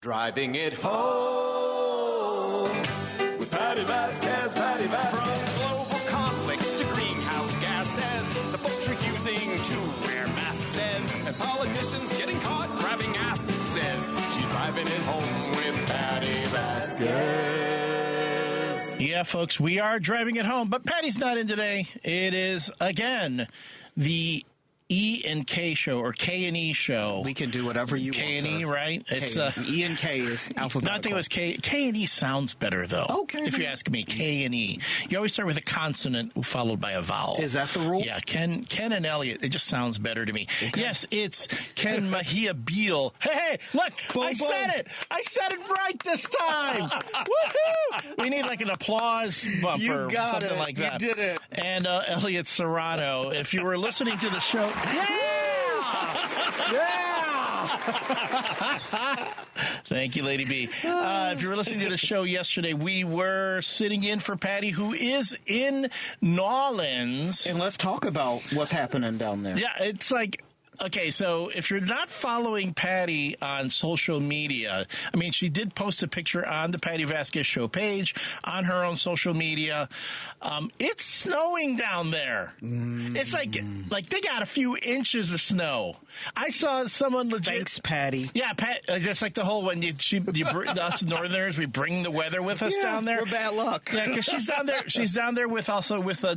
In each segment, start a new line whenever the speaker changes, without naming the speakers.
Driving it home with Patti Vasquez, Patti Vasquez. From global conflicts to greenhouse gases, the folks refusing to wear masks says, and politicians getting caught grabbing ass says, she's driving it home with Patti Vasquez.
Yeah, folks, we are driving it home, but Patty's not in today. It is, again, the E and K show, or K and E show.
We can do whatever you
K
want,
and E, right?
It's E and K is alphabetical.
No, I think it was K. K and E sounds better, though.
Okay.
If you ask me, K and E. You always start with a consonant followed by a vowel.
Is that the rule?
Yeah, Ken and Elliott. It just sounds better to me. Okay. Yes, it's Ken Mejia-Beal. Hey, look, boom, said it. I said it right this time. Woohoo! We need like an applause bumper,
you got
something
it.
like that.
You did it.
And Elliott Serrano, if you were listening to the show. Yeah! Thank you, Lady B. If you were listening to the show yesterday, we were sitting in for Patty, who is in New Orleans.
And let's talk about what's happening down there.
Yeah, it's like... Okay, so if you're not following Patty on social media, I mean, she did post a picture on the Patti Vasquez show page on her own social media. It's snowing down there. It's like they got a few inches of snow. I saw someone legit.
Thanks, Patty.
Yeah, just like the whole when us Northerners, we bring the weather with us down there.
We're bad luck.
Yeah, because she's down there. She's down there with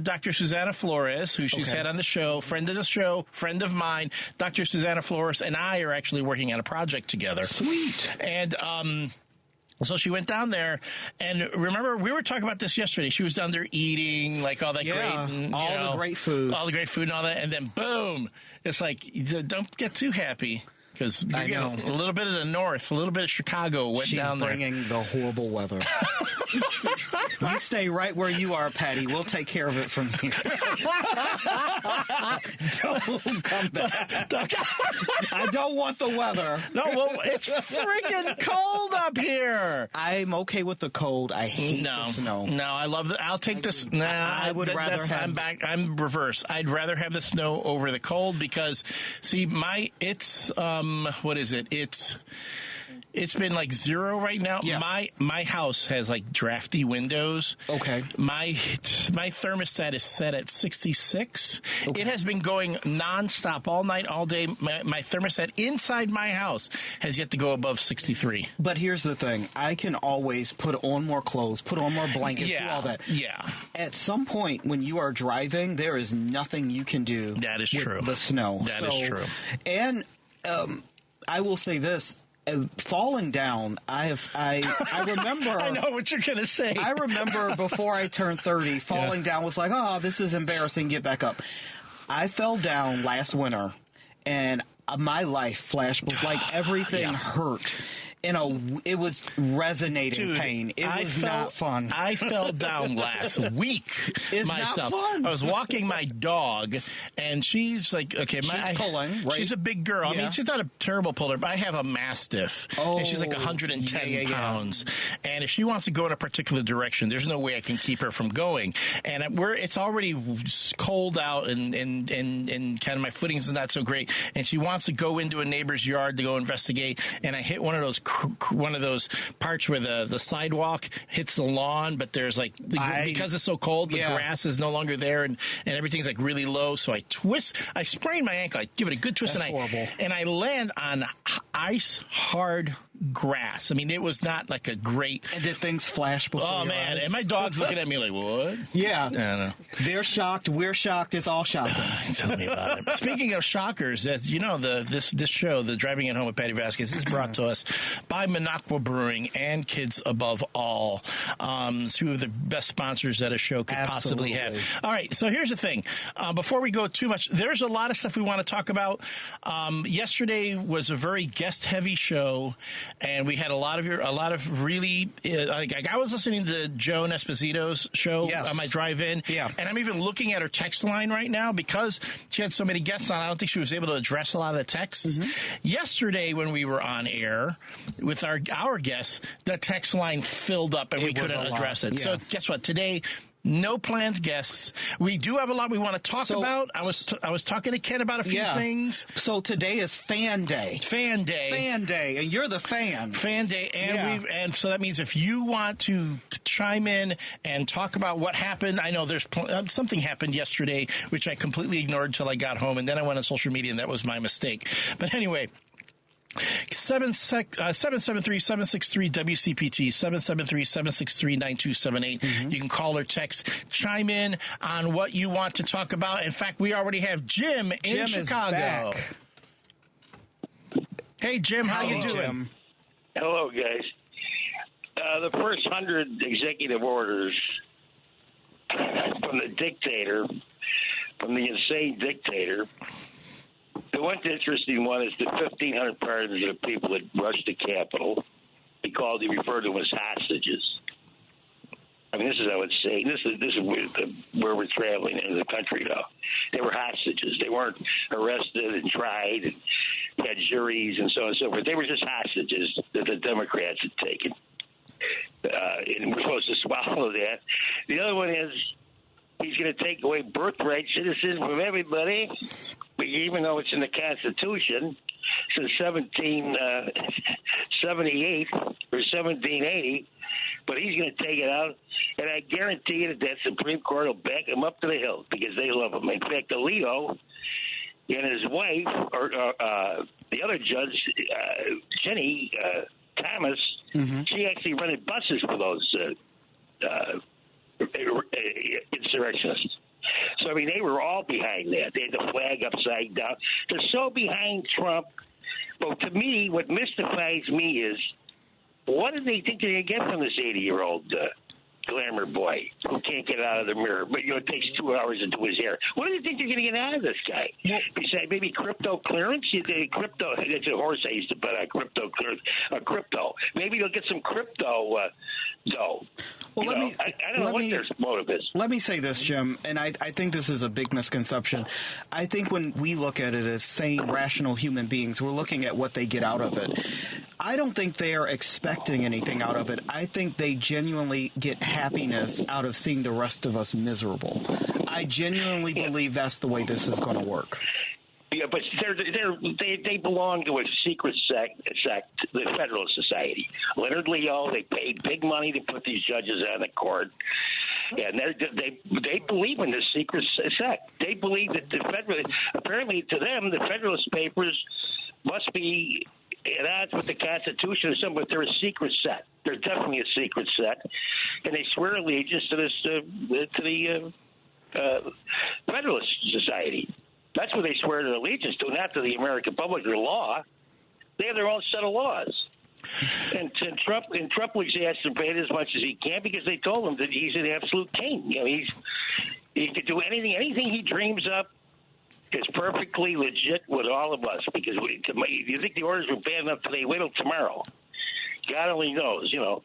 Dr. Susanna Flores, who she's had on the show, friend of the show, friend of mine. Dr. Susanna Flores and I are actually working on a project together.
Sweet.
And so she went down there, and remember, we were talking about this yesterday. She was down there eating, like, all that great...
the great food.
All the great food and all that, and then, boom! It's like, don't get too happy. Because you're getting a little bit of the north, a little bit of Chicago went down there.
She's bringing the horrible weather. You stay right where you are, Patty. We'll take care of it from here. Don't come back. I don't want the weather.
No, well, it's friggin' cold up here.
I'm okay with the cold. I hate the snow.
No, I love the. I'll take this. Nah,
I would rather have.
I'm back. I'm reverse. I'd rather have the snow over the cold because, see, what is it? It's been like 0 right now.
Yeah.
My house has like drafty windows.
Okay.
My thermostat is set at 66. Okay. It has been going nonstop all night, all day. My thermostat inside my house has yet to go above 63.
But here's the thing. I can always put on more clothes, put on more blankets, do all that.
Yeah.
At some point when you are driving, there is nothing you can do
that is
with
true.
The snow.
That is true.
And I will say this. Falling down, I remember...
I know what you're going to say.
I remember before I turned 30, falling down was like, oh, this is embarrassing, get back up. I fell down last winter, and my life flashed, like everything hurt. It was resonating pain. It was not fun.
I fell down last week myself.
Not fun.
I was walking my dog, and she's like,
she's pulling, right?
She's a big girl. I mean, she's not a terrible puller, but I have a Mastiff, and she's like 110 pounds. And if she wants to go in a particular direction, there's no way I can keep her from going. And it's already cold out, and kind of my footings is not so great. And she wants to go into a neighbor's yard to go investigate, and I hit one of those parts where the sidewalk hits the lawn, but there's like because it's so cold, the grass is no longer there, and everything's like really low. So I sprain my ankle. I give it a good twist, and I land on ice hard grass. I mean, it was not like a great.
And did things flash before?
Oh man! And my dog's looking at me like, what?
Yeah,
I don't know.
They're shocked. We're shocked. It's all shocking.
Tell me about it. Speaking of shockers, as you know, this show, the Driving It Home with Patti Vasquez, is brought to us by Minocqua Brewing and Kids Above All. Two of the best sponsors that a show could possibly have. All right, so here's the thing. Before we go too much, there's a lot of stuff we want to talk about. Yesterday was a very guest-heavy show, and we had a lot of really. Like I was listening to Joan Esposito's show on my drive-in, and I'm even looking at her text line right now because she had so many guests on. I don't think she was able to address a lot of the texts. Yesterday, when we were on air with our guests, the text line filled up and we couldn't address it. Yeah. So guess what? Today, No planned guests. We do have a lot we want to talk about. I was talking to Ken about a few things.
So today is Fan Day.
Fan Day,
and you're the fan.
Fan Day, and so that means if you want to chime in and talk about what happened, I know there's something happened yesterday which I completely ignored until I got home, and then I went on social media, and that was my mistake. But anyway. 773-763-WCPT, 773-763-9278. You can call or text, chime in on what you want to talk about. In fact, we already have Jim in Chicago. Hey, Jim, how you doing? Jim?
Hello, guys. The first 100 executive orders from the insane dictator. The one interesting one is the 1,500 pardons of people that rushed the Capitol. He referred to them as hostages. I mean, this is how it's saying. This is where we're traveling in the country now. They were hostages. They weren't arrested and tried and had juries and so on and so forth. They were just hostages that the Democrats had taken. And we're supposed to swallow that. The other one is he's going to take away birthright citizens from everybody, even though it's in the Constitution since 1778 or 1780. But he's going to take it out, and I guarantee you that Supreme Court will back him up to the hill because they love him. In fact, Alito and his wife, or the other judge, Jenny Thomas, she actually rented buses for those insurrectionists. So, I mean, they were all behind that. They had the flag upside down. They're so behind Trump. But to me, what mystifies me is, what do they think they're going to get from this 80-year-old glamour boy who can't get out of the mirror? But, it takes 2 hours to do his hair. What do you think they're going to get out of this guy? Besides maybe crypto clearance? Crypto, that's a horse I used to bet on, crypto clearance. Crypto. Maybe they'll get some crypto dough.
Well,
I don't know what their motive is.
Let me say this, Jim, and I think this is a big misconception. I think when we look at it as sane, rational human beings, we're looking at what they get out of it. I don't think they are expecting anything out of it. I think they genuinely get happiness out of seeing the rest of us miserable. I genuinely believe that's the way this is going to work.
Yeah, but they belong to a secret sect, the Federalist Society. Leonard Leo, they paid big money to put these judges on the court, and they believe in this secret sect. They believe that apparently to them, the Federalist Papers must be at odds with the Constitution or something, but they're a secret sect. They're definitely a secret sect, and they swear allegiance to the Federalist Society. That's what they swear their allegiance to, not to the American public or law. They have their own set of laws. And Trump will exacerbate as much as he can because they told him that he's an absolute king. He could do anything he dreams up is perfectly legit with all of us. Because you think the orders were bad enough today? Wait till tomorrow. God only knows, And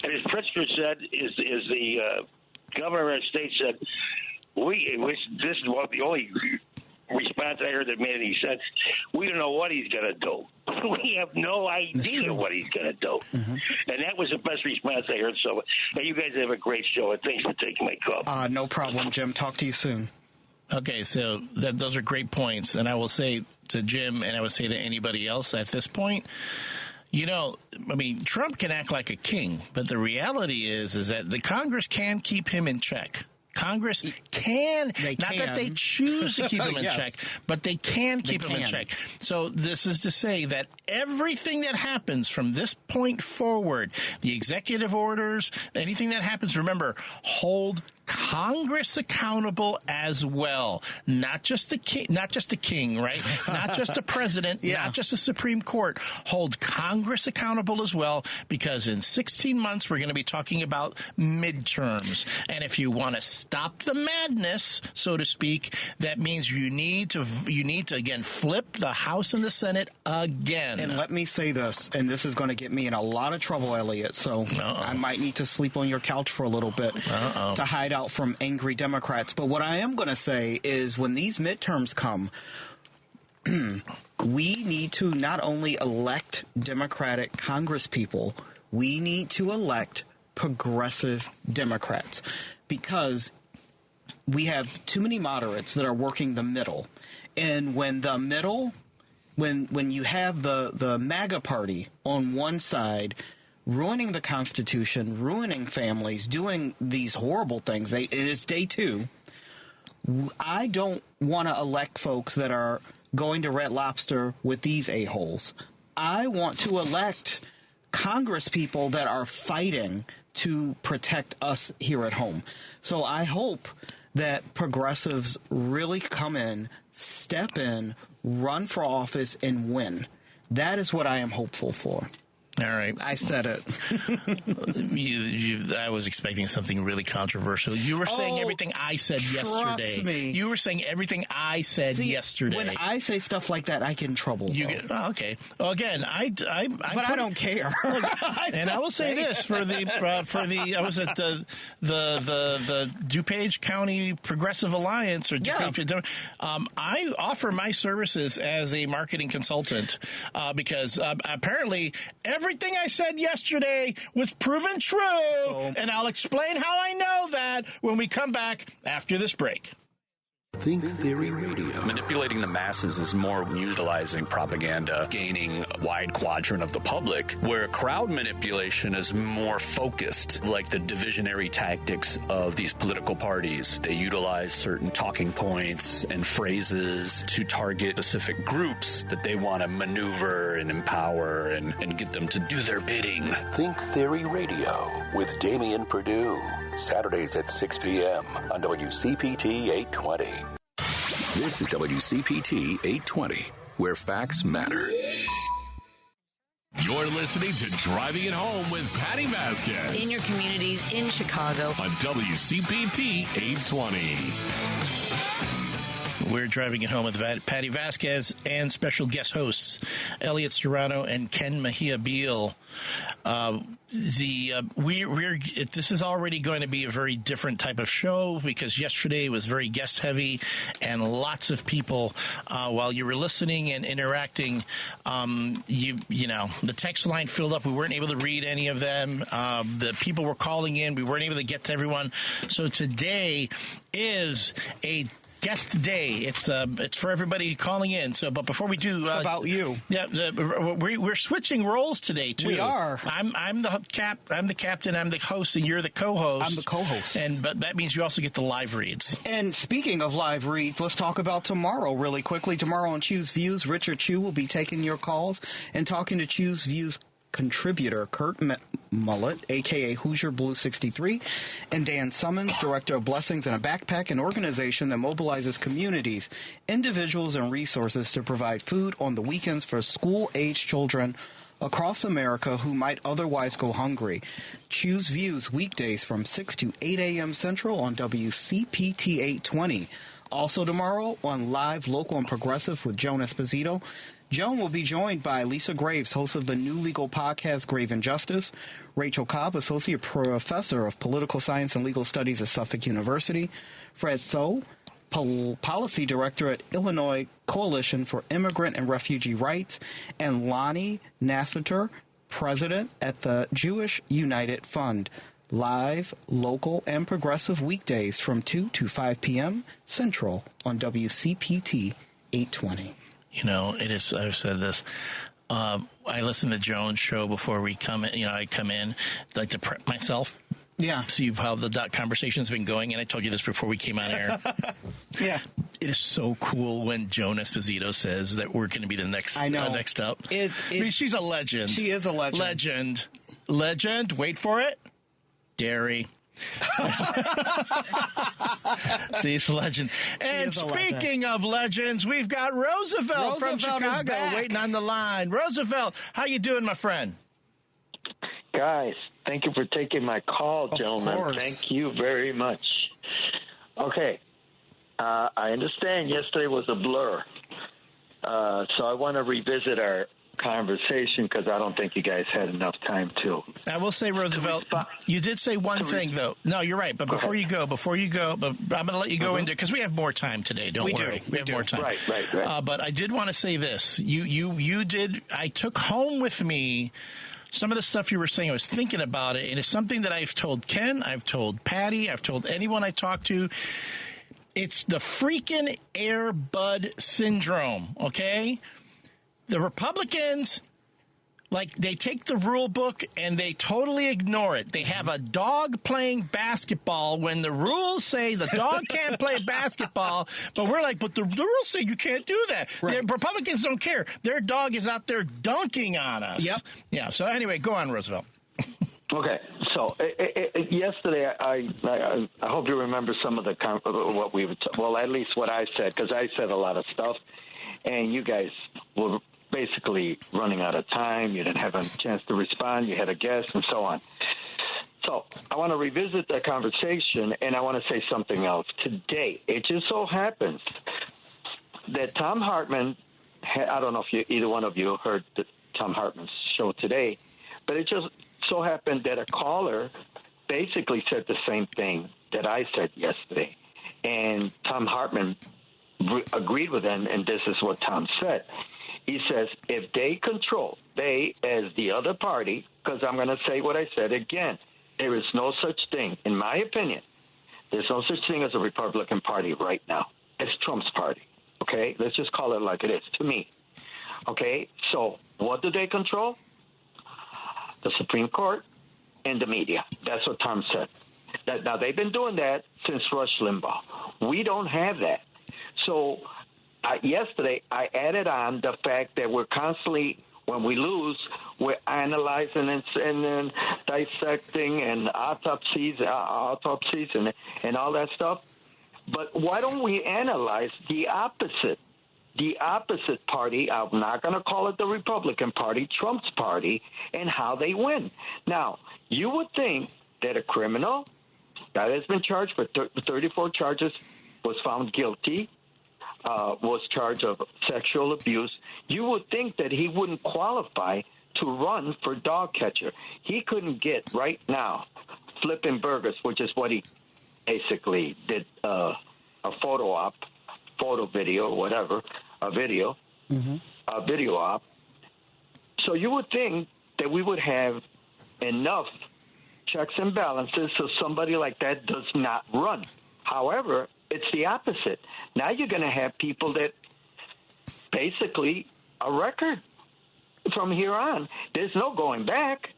as Pritzker said, is the governor of our state said, this is the only response I heard that made any sense. We don't know what he's going to do. We have no idea what he's going to do. And that was the best response I heard. So, you guys have a great show, and thanks for taking my call.
No problem, Jim. Talk to you soon.
Okay, so those are great points. And I will say to Jim, and I would say to anybody else at this point, Trump can act like a king, but the reality is that the Congress can keep him in check. Congress can, not that they choose to keep him in check, but they can keep him in check. So this is to say that everything that happens from this point forward, the executive orders, anything that happens, remember, hold Congress accountable as well, not just the king, right? Not just a president, not just the Supreme Court. Hold Congress accountable as well, because in 16 months we're going to be talking about midterms, and if you want to stop the madness, so to speak, that means you need to again flip the House and the Senate again.
And let me say this, and this is going to get me in a lot of trouble, Elliott. So I might need to sleep on your couch for a little bit to hide out from angry Democrats. But what I am going to say is when these midterms come, we need to not only elect Democratic Congress people, we need to elect progressive Democrats, because we have too many moderates that are working the middle. And when the middle, when you have the MAGA party on one side ruining the Constitution, ruining families, doing these horrible things, it is day two. I don't want to elect folks that are going to Red Lobster with these a-holes. I want to elect Congress people that are fighting to protect us here at home. So I hope that progressives really come in, step in, run for office, and win. That is what I am hopeful for.
All right.
I said it.
I was expecting something really controversial. You were saying everything I said yesterday.
Trust me.
You were saying everything I said yesterday.
When I say stuff like that, I get in trouble.
Okay. Well, again, I
don't care.
And I will say this for the I was at the DuPage County Progressive Alliance or DuPage. I offer my services as a marketing consultant because apparently everything I said yesterday was proven true, and I'll explain how I know that when we come back after this break.
Think Theory Radio.
Manipulating the masses is more utilizing propaganda, gaining a wide quadrant of the public, where crowd manipulation is more focused, like the divisionary tactics of these political parties. They utilize certain talking points and phrases to target specific groups that they want to maneuver and empower and get them to do their bidding.
Think Theory Radio with Damian Perdue. Saturdays at 6 p.m. on WCPT 820. This is WCPT 820, where facts matter.
You're listening to Driving It Home with Patti Vasquez.
In your communities, in Chicago.
On WCPT 820.
We're driving it home with Patti Vasquez and special guest hosts Elliott Serrano and Ken Mejia-Beal. This is already going to be a very different type of show because yesterday was very guest heavy and lots of people while you were listening and interacting. The text line filled up. We weren't able to read any of them. The people were calling in. We weren't able to get to everyone. So today is a guest day. It's for everybody calling in. So, but before we do,
it's about you.
Yeah, we're switching roles today too.
We are.
I'm the captain. I'm the host, and you're the co-host.
I'm the co-host.
But that means you also get the live reads.
And speaking of live reads, let's talk about tomorrow really quickly. Tomorrow on Choose Views, Richard Chu will be taking your calls and talking to Choose Views contributor Kurt Mullet, a.k.a. Hoosier Blue 63, and Dan Summons, director of Blessings in a Backpack, an organization that mobilizes communities, individuals, and resources to provide food on the weekends for school-age children across America who might otherwise go hungry. Choose Views weekdays from 6 to 8 a.m. Central on WCPT 820. Also tomorrow on Live, Local, and Progressive with Joan Esposito. Joan will be joined by Lisa Graves, host of the new legal podcast, Grave and Justice, Rachel Cobb, associate professor of political science and legal studies at Suffolk University, Fred So, policy director at Illinois Coalition for Immigrant and Refugee Rights, and Lonnie Nassiter, president at the Jewish United Fund. Live, local, and progressive weekdays from 2 to 5 p.m. Central on WCPT 820.
It is. I've said this. I listen to Joan's show before we come in. I come in, like to prep myself.
Yeah.
See how the conversation's been going, and I told you this before we came on air.
Yeah.
It is so cool when Joan Esposito says that we're going to be the next.
I know.
Next up. I mean, she's a legend.
She is a legend.
Legend. Wait for it. Dairy. See, it's a legend. And speaking of legends, we've got Roosevelt from Chicago waiting on the line. Roosevelt, how you doing, my friend?
Guys, thank you for taking my call, gentlemen.
Course.
Thank you very much. Okay, I understand yesterday was a blur, so I want to revisit our conversation because I don't think you guys had enough time to.
I will say, Roosevelt, you did say one thing, though. No, you're right. But before you go, but I'm going to let you go into because we have more time today. Don't worry. We have more time.
Right.
But I did want to say this. You did. I took home with me some of the stuff you were saying, I was thinking about it, and it's something that I've told Ken, I've told Patty, I've told anyone I talk to. It's the freaking Air Bud syndrome, okay? The Republicans, like, they take the rule book and they totally ignore it. They have a dog playing basketball when the rules say the dog can't play basketball, but we're like, but the rules say you can't do that.
Right.
The Republicans don't care. Their dog is out there dunking on us.
Yep.
Yeah, so anyway, go on, Roosevelt.
Okay, so yesterday, I hope you remember some of the what we were well, at least what I said, because I said a lot of stuff, and you guys were basically running out of time. You didn't have a chance to respond. You had a guest and so on. So I want to revisit that conversation, and I want to say something else. Today, it just so happens that Tom Hartman, I don't know if either one of you heard Tom Hartman's show today, but it just so happened that a caller basically said the same thing that I said yesterday. And Tom Hartman agreed with him, and this is what Tom said. He says, if they control, they as the other party, because I'm going to say what I said again, there is no such thing, in my opinion, there's no such thing as a Republican Party right now. It's Trump's party, okay? Let's just call it like it is, to me. Okay, so what do they control? The Supreme Court and the media. That's what Tom said. Now, they've been doing that since Rush Limbaugh. We don't have that. So yesterday, I added on the fact that we're constantly, when we lose, we're analyzing and then dissecting and autopsies and all that stuff. But why don't we analyze the opposite? The opposite party, I'm not going to call it the Republican Party, Trump's party, and how they win. Now, you would think that a criminal that has been charged for 34 charges, was found guilty, was charged of sexual abuse, you would think that he wouldn't qualify to run for dog catcher. He couldn't get right now flipping burgers, which is what he basically did, a photo op, photo video, whatever, a video op. So you would think that we would have enough checks and balances so somebody like that does not run. However, it's the opposite. Now you're going to have people that basically a record from here on. There's no going back.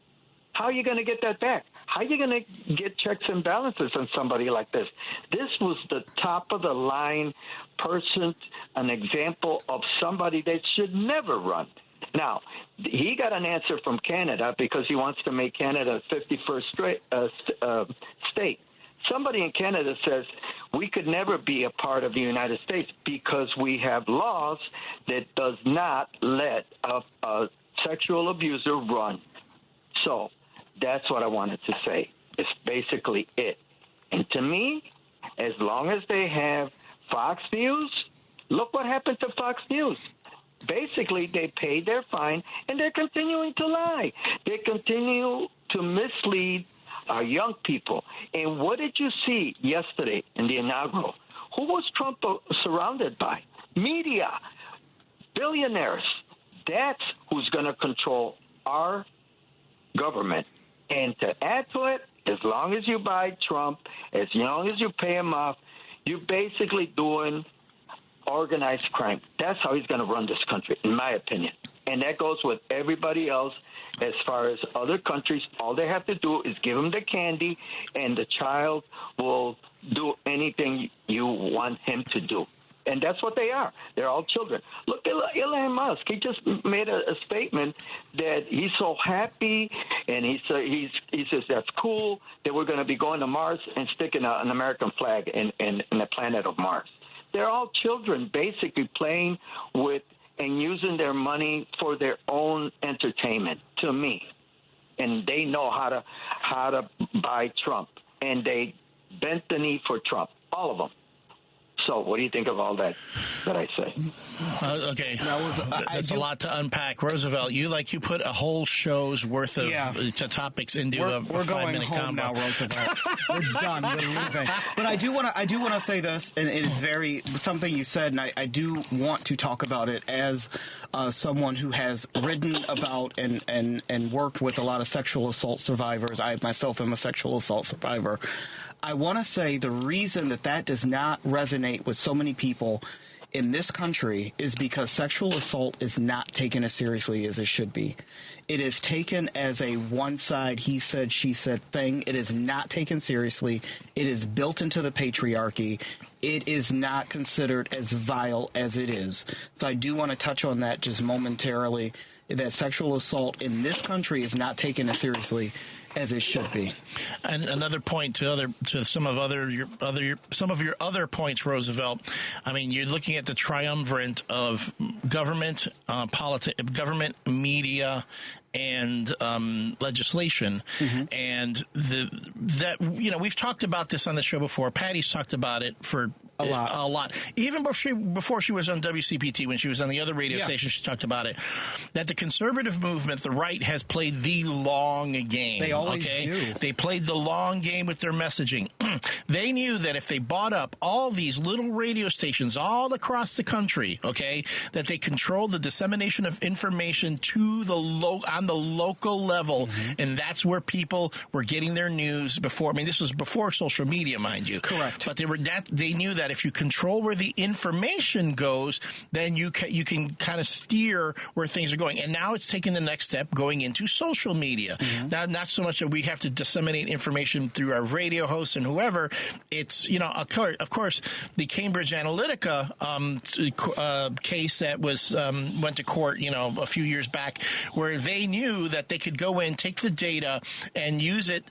How are you going to get that back? How are you going to get checks and balances on somebody like this? This was the top of the line person, an example of somebody that should never run. Now, he got an answer from Canada because he wants to make Canada a 51st state. Somebody in Canada says we could never be a part of the United States because we have laws that does not let a sexual abuser run. So that's what I wanted to say. It's basically it. And to me, as long as they have Fox News, look what happened to Fox News. Basically, they paid their fine, and they're continuing to lie. They continue to mislead our young people. And what did you see yesterday in the inaugural? Who was Trump surrounded by? Media, billionaires. That's who's going to control our government. And to add to it, as long as you buy Trump, as long as you pay him off, you're basically doing organized crime. That's how he's going to run this country, in my opinion. And that goes with everybody else. As far as other countries, all they have to do is give him the candy, and the child will do anything you want him to do. And that's what they are. They're all children. Look at Elon Musk. He just made a statement that he's so happy, and he says that's cool that we're going to be going to Mars and sticking an American flag in the planet of Mars. They're all children basically playing with and using their money for their own entertainment, to me. And they know how to buy Trump. And they bent the knee for Trump, all of them. So what do you think of all that I say?
Okay, that's a lot to unpack. Roosevelt, you put a whole show's worth of topics into a 5-minute combo.
Now, Roosevelt. We're done. We're leaving. But I do want to say this, and it is something you said, and I do want to talk about it as someone who has written about and worked with a lot of sexual assault survivors. I myself am a sexual assault survivor. I want to say the reason that does not resonate with so many people in this country is because sexual assault is not taken as seriously as it should be. It is taken as a one-side, he said, she said thing. It is not taken seriously. It is built into the patriarchy. It is not considered as vile as it is. So I do want to touch on that just momentarily, that sexual assault in this country is not taken as seriously as it should be.
And another point to some of your other points, Roosevelt. I mean, you're looking at the triumvirate of government, government, media, and legislation, and we've talked about this on the show before. Patty's talked about it for a lot. Even before she was on WCPT, when she was on the other radio station, she talked about it. That the conservative movement, the right, has played the long game.
They always do.
They played the long game with their messaging. They knew that if they bought up all these little radio stations all across the country, that they controlled the dissemination of information to on the local level, and that's where people were getting their news before. I mean, this was before social media, mind you.
Correct.
But they knew that if you control where the information goes, then you can kind of steer where things are going. And now it's taking the next step, going into social media. Now, not so much that we have to disseminate information through our radio hosts and whoever. It's, of course, the Cambridge Analytica case that was went to court, a few years back, where they knew that they could go in, take the data, and use it.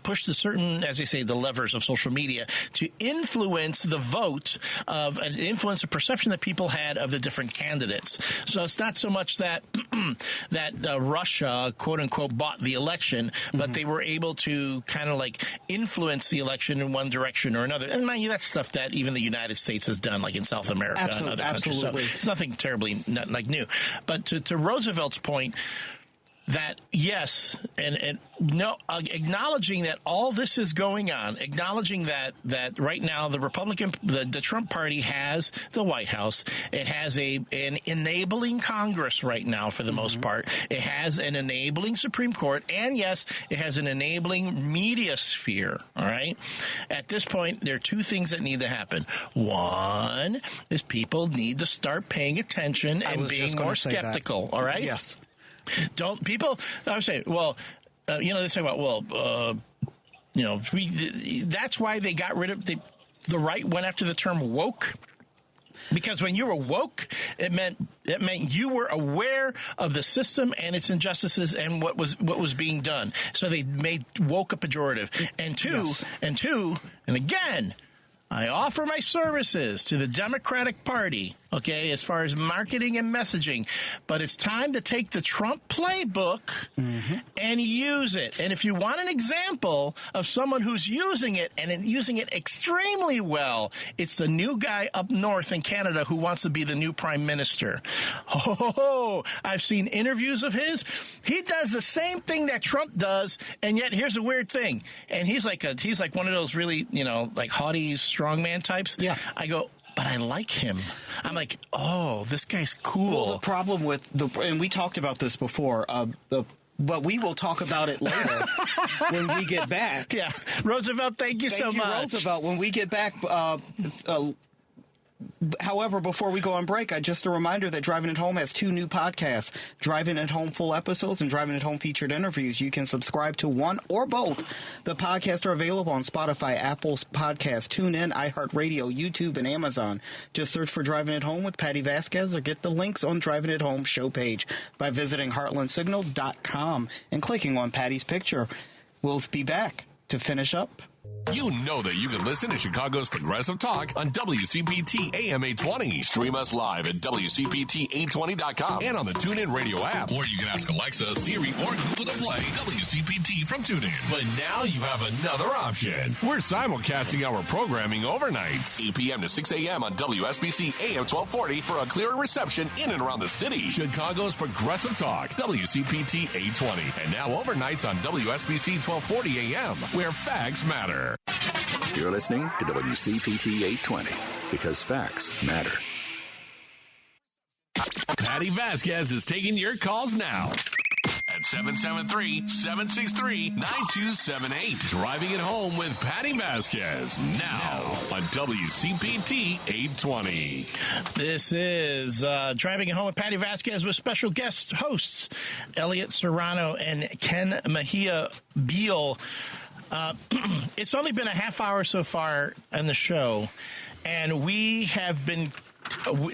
Push the certain, as they say, the levers of social media to influence the vote and influence the perception that people had of the different candidates. So it's not so much that Russia, quote unquote, bought the election, but they were able to kind of influence the election in one direction or another. And mind you, that's stuff that even the United States has done, like in South America and other countries. So it's nothing terribly new. But to Roosevelt's point, that yes, and no, acknowledging that all this is going on, acknowledging that right now the Trump party has the White House, it has an enabling Congress right now for the most part, it has an enabling Supreme Court, and yes, it has an enabling media sphere. All right, at this point, there are two things that need to happen. One is people need to start paying attention and being more skeptical. All right.
Yes.
Don't people? I would say, well, they say, that's why they got rid of the right went after the term woke. Because when you were woke, it meant you were aware of the system and its injustices and what was being done. So they made woke a pejorative. And again, I offer my services to the Democratic Party, as far as marketing and messaging. But it's time to take the Trump playbook and use it. And if you want an example of someone who's using it and using it extremely well, it's the new guy up north in Canada who wants to be the new prime minister. I've seen interviews of his. He does the same thing that Trump does, and yet here's a weird thing. And he's like one of those really, haughty strongman types.
Yeah.
I go, but I like him. I'm like, oh, this guy's cool.
Well, the problem with and we talked about this before, but we will talk about it later when we get back.
Yeah. Roosevelt, thank you so much.
Roosevelt. When we get back, however, before we go on break, just a reminder that Driving It Home has two new podcasts, Driving It Home full episodes and Driving It Home featured interviews. You can subscribe to one or both. The podcasts are available on Spotify, Apple Podcasts, TuneIn, iHeartRadio, YouTube, and Amazon. Just search for Driving It Home with Patti Vasquez or get the links on Driving It Home show page by visiting heartlandsignal.com and clicking on Patty's picture. We'll be back to finish up.
You know that you can listen to Chicago's Progressive Talk on WCPT AM 820. Stream us live at WCPT820.com and on the TuneIn Radio app. Or you can ask Alexa, Siri, or Google to play WCPT from TuneIn. But now you have another option. We're simulcasting our programming overnights. 8 p.m. to 6 a.m. on WSBC AM 1240 for a clearer reception in and around the city. Chicago's Progressive Talk, WCPT 820. And now overnights on WSBC 1240 AM, where facts matter.
You're listening to WCPT 820 because facts matter.
Patti Vasquez is taking your calls now at 773-763-9278. Driving it home with Patti Vasquez now on WCPT 820.
This is Driving it home with Patti Vasquez with special guest hosts Elliott Serrano and Ken Mejia-Beal. It's only been a half hour so far in the show, and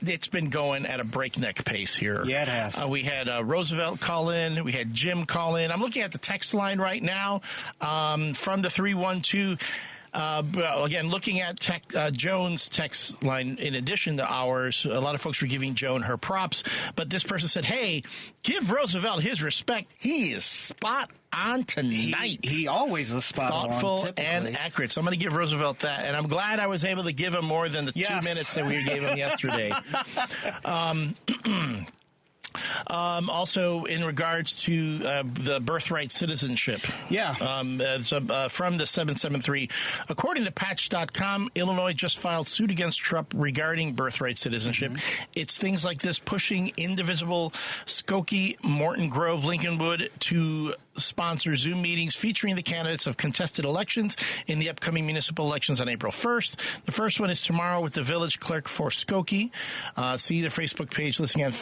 it's been going at a breakneck pace here.
Yeah, it has.
We had Roosevelt call in. We had Jim call in. I'm looking at the text line right now from the 312. Again, looking at Joan's text line, in addition to ours, a lot of folks were giving Joan her props. But this person said, hey, give Roosevelt his respect. He is spot on tonight.
He always is spot
thoughtful
on,
and accurate. So I'm going to give Roosevelt that. And I'm glad I was able to give him more than the 2 minutes that we gave him yesterday. Also, in regards to the birthright citizenship.
Yeah.
From the 773, according to Patch.com, Illinois just filed suit against Trump regarding birthright citizenship. Mm-hmm. It's things like this pushing indivisible Skokie, Morton Grove, Lincolnwood to sponsor Zoom meetings featuring the candidates of contested elections in the upcoming municipal elections on April 1st. The first one is tomorrow with the village clerk for Skokie. See the Facebook page listing on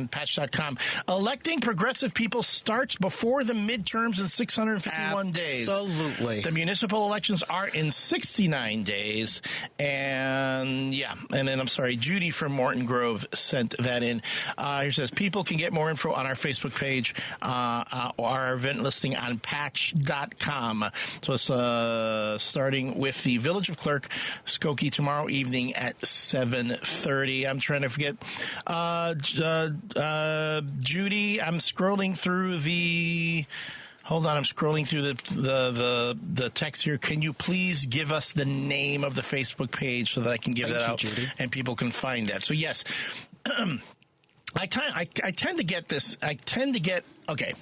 Patch.com. Electing progressive people starts before the midterms in 651 days.
Absolutely.
The municipal elections are in 69 days. And then I'm sorry, Judy from Morton Grove sent that in. Here says, people can get more info on our Facebook page, our event listing on Patch.com. So it's starting with the Village of Clerk, Skokie, tomorrow evening at 7:30. I'm trying to forget. Judy, I'm scrolling through the... Hold on, I'm scrolling through the text here. Can you please give us the name of the Facebook page so that I can give that out, Judy, and people can find that? So yes, I tend to get this. Okay.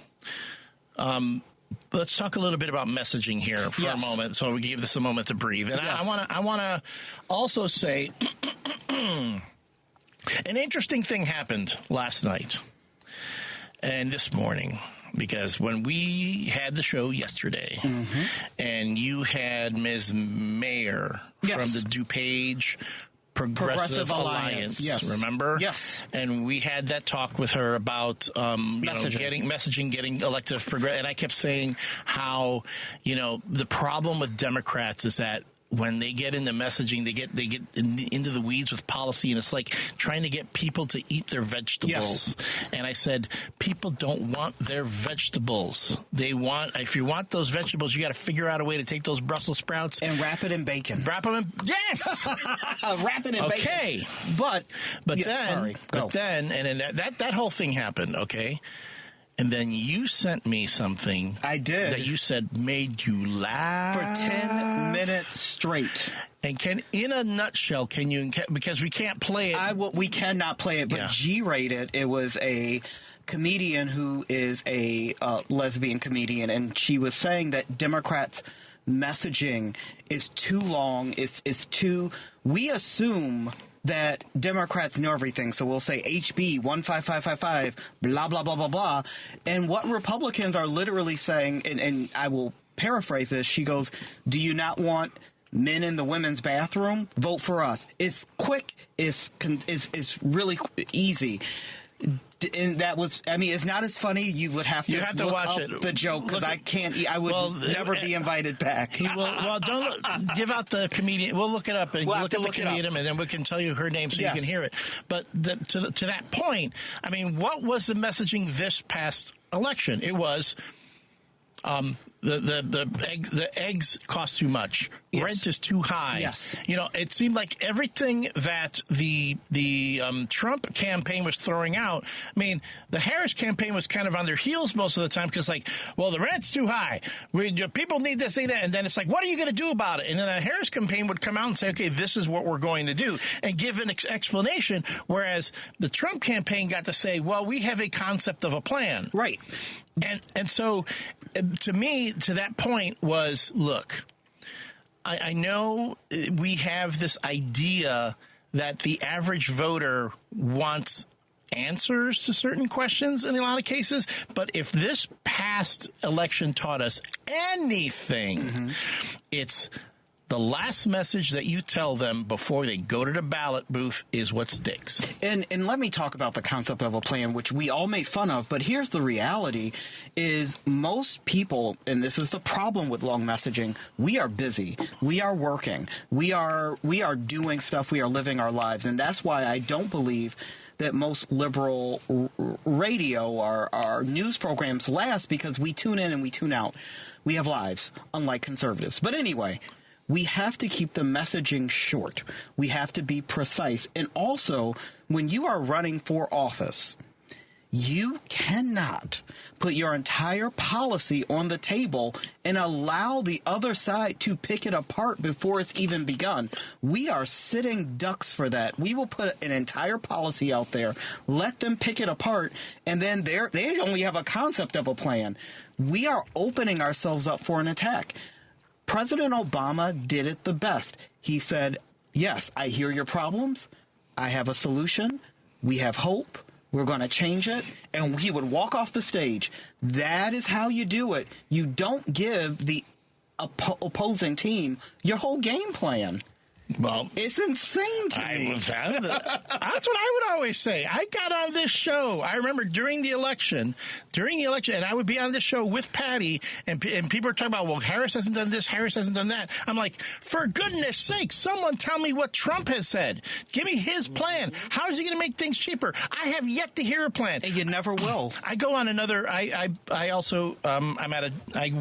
Let's talk a little bit about messaging here for a moment, so we give this a moment to breathe. And I want to also say an interesting thing happened last night and this morning. Because when we had the show yesterday, and you had Ms. Mayer from the DuPage Progressive Alliance, remember?
Yes.
And we had that talk with her about getting elective progressive. And I kept saying how, the problem with Democrats is that when they get into messaging, they get into the weeds with policy, and it's like trying to get people to eat their vegetables. Yes. And I said, people don't want their vegetables. If you want those vegetables, you got to figure out a way to take those Brussels sprouts
and wrap it in bacon.
Wrap them in, yes,
wrap it in bacon. Okay,
but then that whole thing happened. Okay. And then you sent me something. I did. That you said made you laugh.
For 10 minutes straight.
And in a nutshell, because we can't play it.
We cannot play it, but G-rated. It was a comedian who is a lesbian comedian, and she was saying that Democrats' messaging is too long. It's too... We assume that Democrats know everything. So we'll say HB 15555, blah, blah, blah, blah, blah. And what Republicans are literally saying, and I will paraphrase this, she goes, do you not want men in the women's bathroom? Vote for us. It's quick. It's really easy. And that was, it's not as funny. You would have to
watch it.
The joke, because I can't, I would never be invited back.
Don't give out the comedian. We'll look it up and look at the comedian, and then we can tell you her name so you can hear it. But to that point, what was the messaging this past election? It was the eggs cost too much.
Yes.
Rent is too high.
Yes.
It seemed like everything that the Trump campaign was throwing out. I mean, the Harris campaign was kind of on their heels most of the time because, the rent's too high. People need this, need that, and then it's like, what are you going to do about it? And then the Harris campaign would come out and say, okay, this is what we're going to do, and give an explanation. Whereas the Trump campaign got to say, well, we have a concept of a plan,
Right.
And so, to me, to that point was, look, I know we have this idea that the average voter wants answers to certain questions in a lot of cases, but if this past election taught us anything, it's the last message that you tell them before they go to the ballot booth is what sticks.
And let me talk about the concept of a plan, which we all made fun of. But here's the reality is most people, and this is the problem with long messaging, we are busy. We are working. We are doing stuff. We are living our lives. And that's why I don't believe that most liberal radio or our news programs last, because we tune in and we tune out. We have lives, unlike conservatives. But anyway, we have to keep the messaging short. We have to be precise. And also, when you are running for office, you cannot put your entire policy on the table and allow the other side to pick it apart before it's even begun. We are sitting ducks for that. We will put an entire policy out there, let them pick it apart, and then they only have a concept of a plan. We are opening ourselves up for an attack. President Obama did it the best. He said, yes, I hear your problems. I have a solution. We have hope. We're going to change it. And he would walk off the stage. That is how you do it. You don't give the opposing team your whole game plan.
Well,
it's insane to me.
That's what I would always say. I got on this show. I remember during the election, and I would be on this show with Patty, and people were talking about, well, Harris hasn't done this, Harris hasn't done that. I'm like, for goodness sake, someone tell me what Trump has said. Give me his plan. How is he going to make things cheaper? I have yet to hear a plan.
And you never will.
I go on another. I also I'm at a.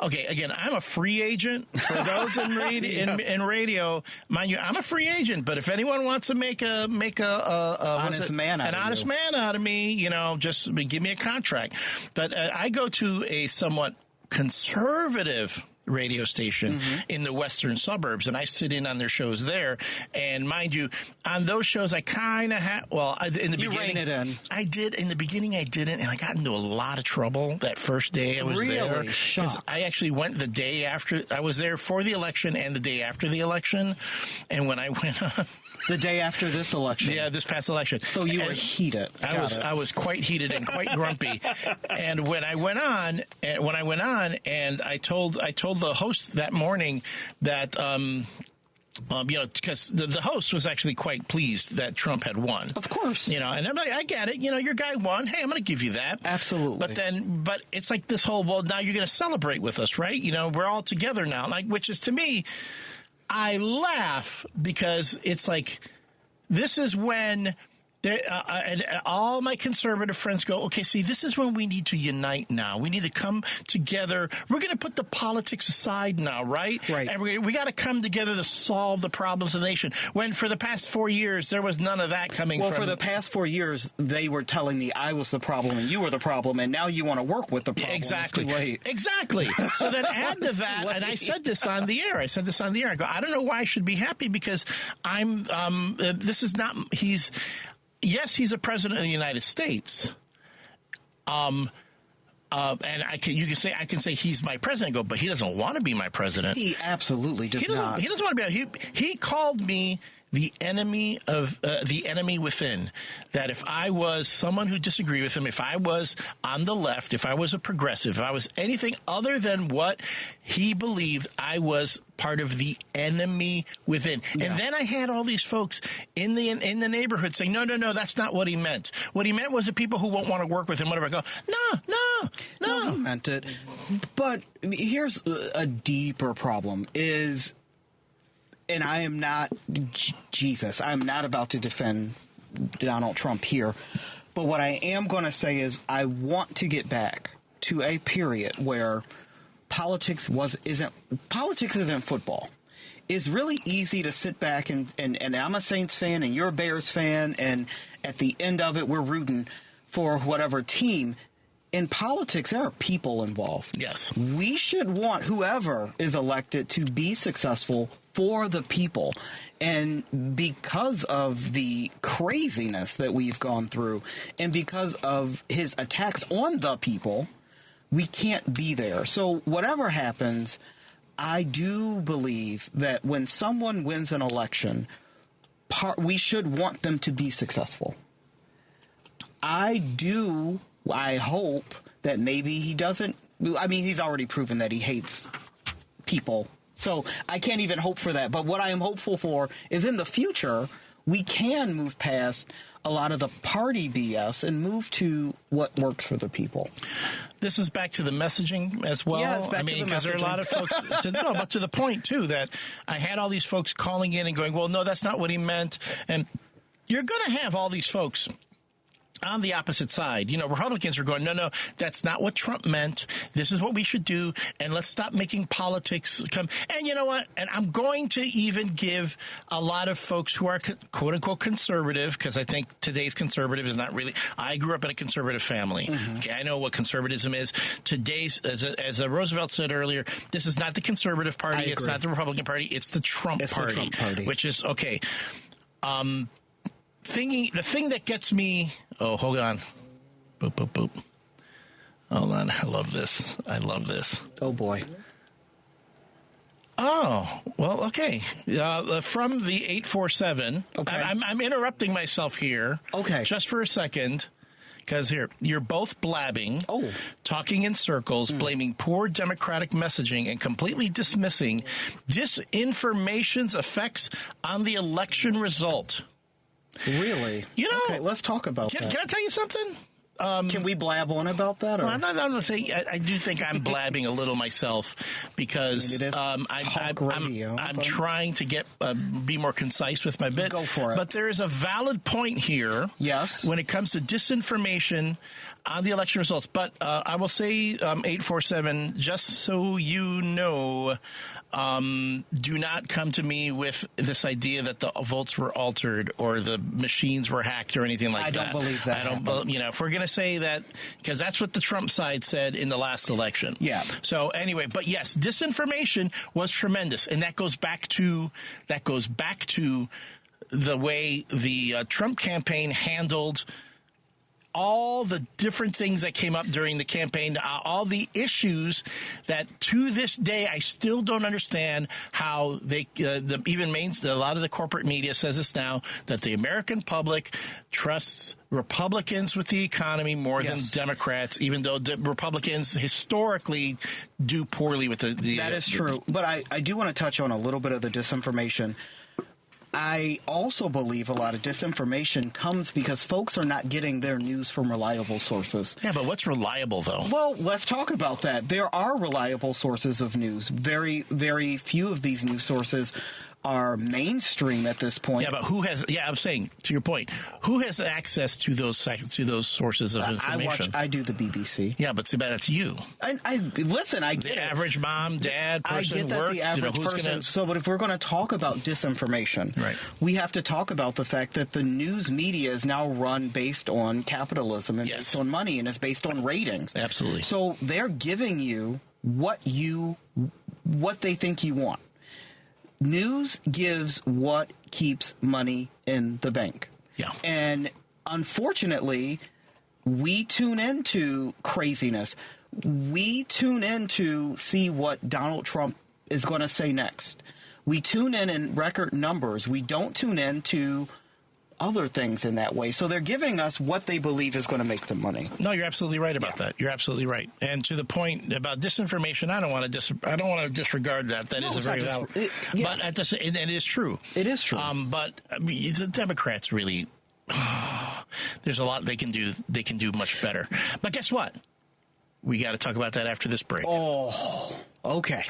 Okay, again, I'm a free agent. For those in radio, mind you, I'm a free agent. But if anyone wants to make a
honest man
out of me, just give me a contract. But I go to a somewhat conservative radio station in the western suburbs, and I sit in on their shows there. And mind you, on those shows, I kind of had, in the beginning,
rein it in.
I did. In the beginning, I didn't, and I got into a lot of trouble that first day I was there. Because I actually went the day after. I was there for the election and the day after the election. And when I went on,
the day after this election.
Yeah, this past election.
So you were heated.
I was quite heated and quite grumpy. And when I went on, and I told the host that morning that because the host was actually quite pleased that Trump had won.
Of course.
And I'm like, I get it. Your guy won. Hey, I'm going to give you that.
Absolutely.
But it's like this whole, well, now you're going to celebrate with us, right? We're all together now. Which is, to me, I laugh because it's like, this is when and all my conservative friends go, okay, see, this is when we need to unite now. We need to come together. We're going to put the politics aside now, right?
Right.
And we got to come together to solve the problems of the nation. When for the past 4 years, there was none of that coming from.
Well, for the past 4 years, they were telling me I was the problem and you were the problem, and now you want to work with the problem.
Exactly.
It's too late.
Exactly. So then add to that, and I said this on the air. I go, I don't know why I should be happy because this is not, yes, he's a president of the United States. And I can say he's my president. But he doesn't want to be my president.
He absolutely does not.
He doesn't want to be. He called me the enemy within. That if I was someone who disagreed with him, if I was on the left, if I was a progressive, if I was anything other than what he believed, I was part of the enemy within. Yeah. And then I had all these folks in the neighborhood saying, no, that's not what he meant. What he meant was the people who won't want to work with him, whatever. I go, no.
He meant it. But here's a deeper problem is, and I am not Jesus. I'm not about to defend Donald Trump here. But what I am going to say is I want to get back to a period where politics isn't football. It's really easy to sit back and I'm a Saints fan and you're a Bears fan, and at the end of it, we're rooting for whatever team. In politics, there are people involved.
Yes.
We should want whoever is elected to be successful for the people. And because of the craziness that we've gone through and because of his attacks on the people, we can't be there. So whatever happens, I do believe that when someone wins an election, we should want them to be successful. I hope that maybe he doesn't. I mean, he's already proven that he hates people. So I can't even hope for that. But what I am hopeful for is in the future, we can move past a lot of the party BS and move to what works for the people.
This is back to the messaging as well.
Yeah, it's back to the
because there are a lot of folks, but to the point, too, that I had all these folks calling in and going, well, no, that's not what he meant. And you're going to have all these folks on the opposite side. You know, Republicans are going, no, that's not what Trump meant. This is what we should do, and let's stop making politics come. And you know what? And I'm going to even give a lot of folks who are quote-unquote conservative, because I think today's conservative is not really. I grew up in a conservative family. Mm-hmm. Okay, I know what conservatism is. Today's, as Roosevelt said earlier, this is not the conservative party. It's not the Republican Party. It's the Trump Party.
The Trump Party.
Which is, okay. The thing that gets me. Oh, hold on. Boop, boop, boop. Hold on. I love this.
Oh, boy.
Oh, well, okay. From the 847. Okay. I'm interrupting myself here.
Okay.
Just for a second. Because here, you're both blabbing, talking in circles, blaming poor Democratic messaging, and completely dismissing disinformation's effects on the election result.
Really?
You know,
okay, let's talk about that.
Can I tell you something?
Can we blab on about that? Or?
Well, I'm going to say I do think I'm blabbing a little myself because I'm trying to be more concise with my bit.
Go for it.
But there is a valid point here.
Yes.
When it comes to disinformation on the election results. But I will say 847, just so you know, do not come to me with this idea that the votes were altered or the machines were hacked or anything like that.
I don't believe that.
If we're going to say that, because that's what the Trump side said in the last election.
Yeah.
So anyway, but yes, disinformation was tremendous, and that goes back to the way the Trump campaign handled all the different things that came up during the campaign, all the issues that to this day I still don't understand how they a lot of the corporate media says this now, that the American public trusts Republicans with the economy more than Democrats, even though Republicans historically do poorly with the
that is true. But I do want to touch on a little bit of the disinformation. I also believe a lot of disinformation comes because folks are not getting their news from reliable sources.
Yeah, but what's reliable, though?
Well, let's talk about that. There are reliable sources of news. Very, very few of these news sources are mainstream at this point.
Yeah, but who has? Yeah, I'm saying to your point, who has access to those sources of information?
I do the BBC.
Yeah, but that's you.
I listen. I get
the average mom, dad, person.
I get that
works,
the average person. So, but if we're going to talk about disinformation,
right,
we have to talk about the fact that the news media is now run based on capitalism and based on money, and it's based on ratings.
Absolutely.
So they're giving you what they think you want. News gives what keeps money in the bank.
Yeah.
And unfortunately, we tune into craziness. We tune in to see what Donald Trump is going to say next. We tune in record numbers. We don't tune in to other things in that way. So they're giving us what they believe is going to make them money.
No, you're absolutely right about that. You're absolutely right. And to the point about disinformation, I don't want to disregard that. That is a very valid. But and it is true.
It is true.
But the Democrats really, there's a lot they can do. They can do much better. But guess what? We got to talk about that after this break.
Oh, okay.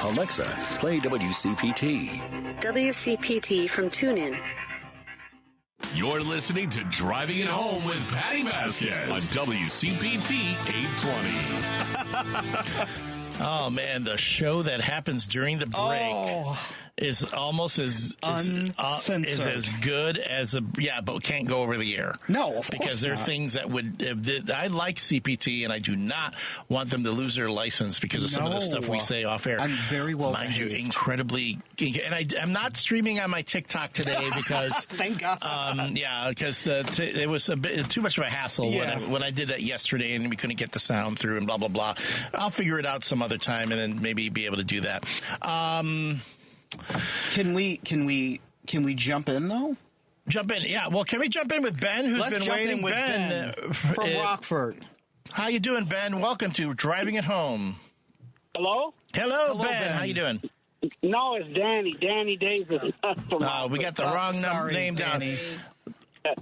Alexa, play WCPT.
WCPT from TuneIn.
You're listening to Driving It Home with Patti Vasquez on WCPT 820.
Oh, man, the show that happens during the break is almost as
uncensored.
Is as good as but can't go over the air.
No, of course
because there are things that would. I like CPT, and I do not want them to lose their license because of some of the stuff we say off air.
I'm very well
mind
behaved.
you, incredibly, and I'm not streaming on my TikTok today because
thank God.
Because it was a bit too much of a hassle when I did that yesterday, and we couldn't get the sound through and blah blah blah. I'll figure it out some other time, and then maybe be able to do that.
Can we jump in though?
Jump in, yeah. Well, can we jump in with Ben, who's been waiting? Ben
from Rockford.
How you doing, Ben? Welcome to Driving It Home.
Hello,
Ben. How you doing?
No, it's Danny. Danny Davis from Rockford.
We got the wrong name
Danny.
down.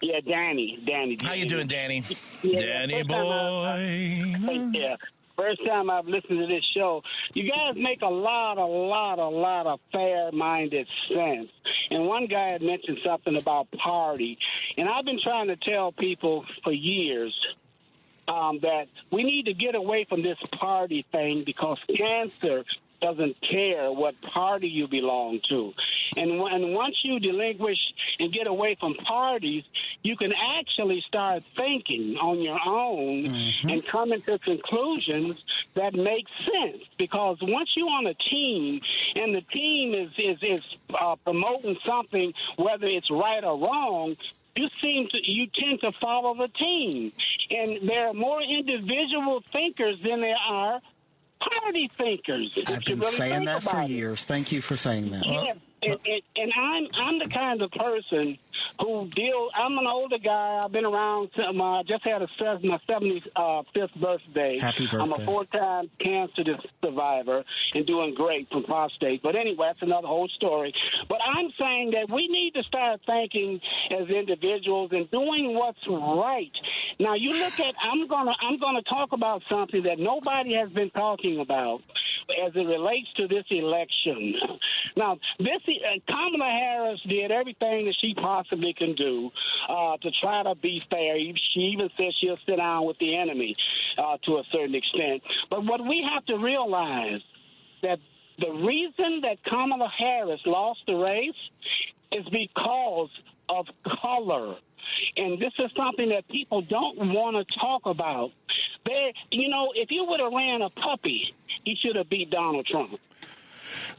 Yeah, Danny.
How you doing, Danny?
Yeah,
Danny boy.
Yeah. First time I've listened to this show, you guys make a lot of fair-minded sense. And one guy had mentioned something about party, and I've been trying to tell people for years that we need to get away from this party thing because cancer doesn't care what party you belong to. And once you delinquish and get away from parties, you can actually start thinking on your own and coming to conclusions that make sense. Because once you're on a team and the team is promoting something, whether it's right or wrong, you tend to follow the team. And there are more individual thinkers than there are party thinkers.
I've been saying that for years. Thank you for saying that.
Yeah. And I'm the kind of person who I'm an older guy. I've been around. I just had my 75th birthday.
Happy birthday.
I'm a 4-time cancer survivor and doing great from prostate. But anyway, that's another whole story. But I'm saying that we need to start thinking as individuals and doing what's right. Now, you look at, I'm gonna talk about something that nobody has been talking about as it relates to this election. Now, Kamala Harris did everything that she possibly can do to try to be fair. She even said she'll sit down with the enemy to a certain extent. But what we have to realize that the reason that Kamala Harris lost the race is because of color. And this is something that people don't want to talk about. If you would have ran a puppy, he should have beat Donald Trump.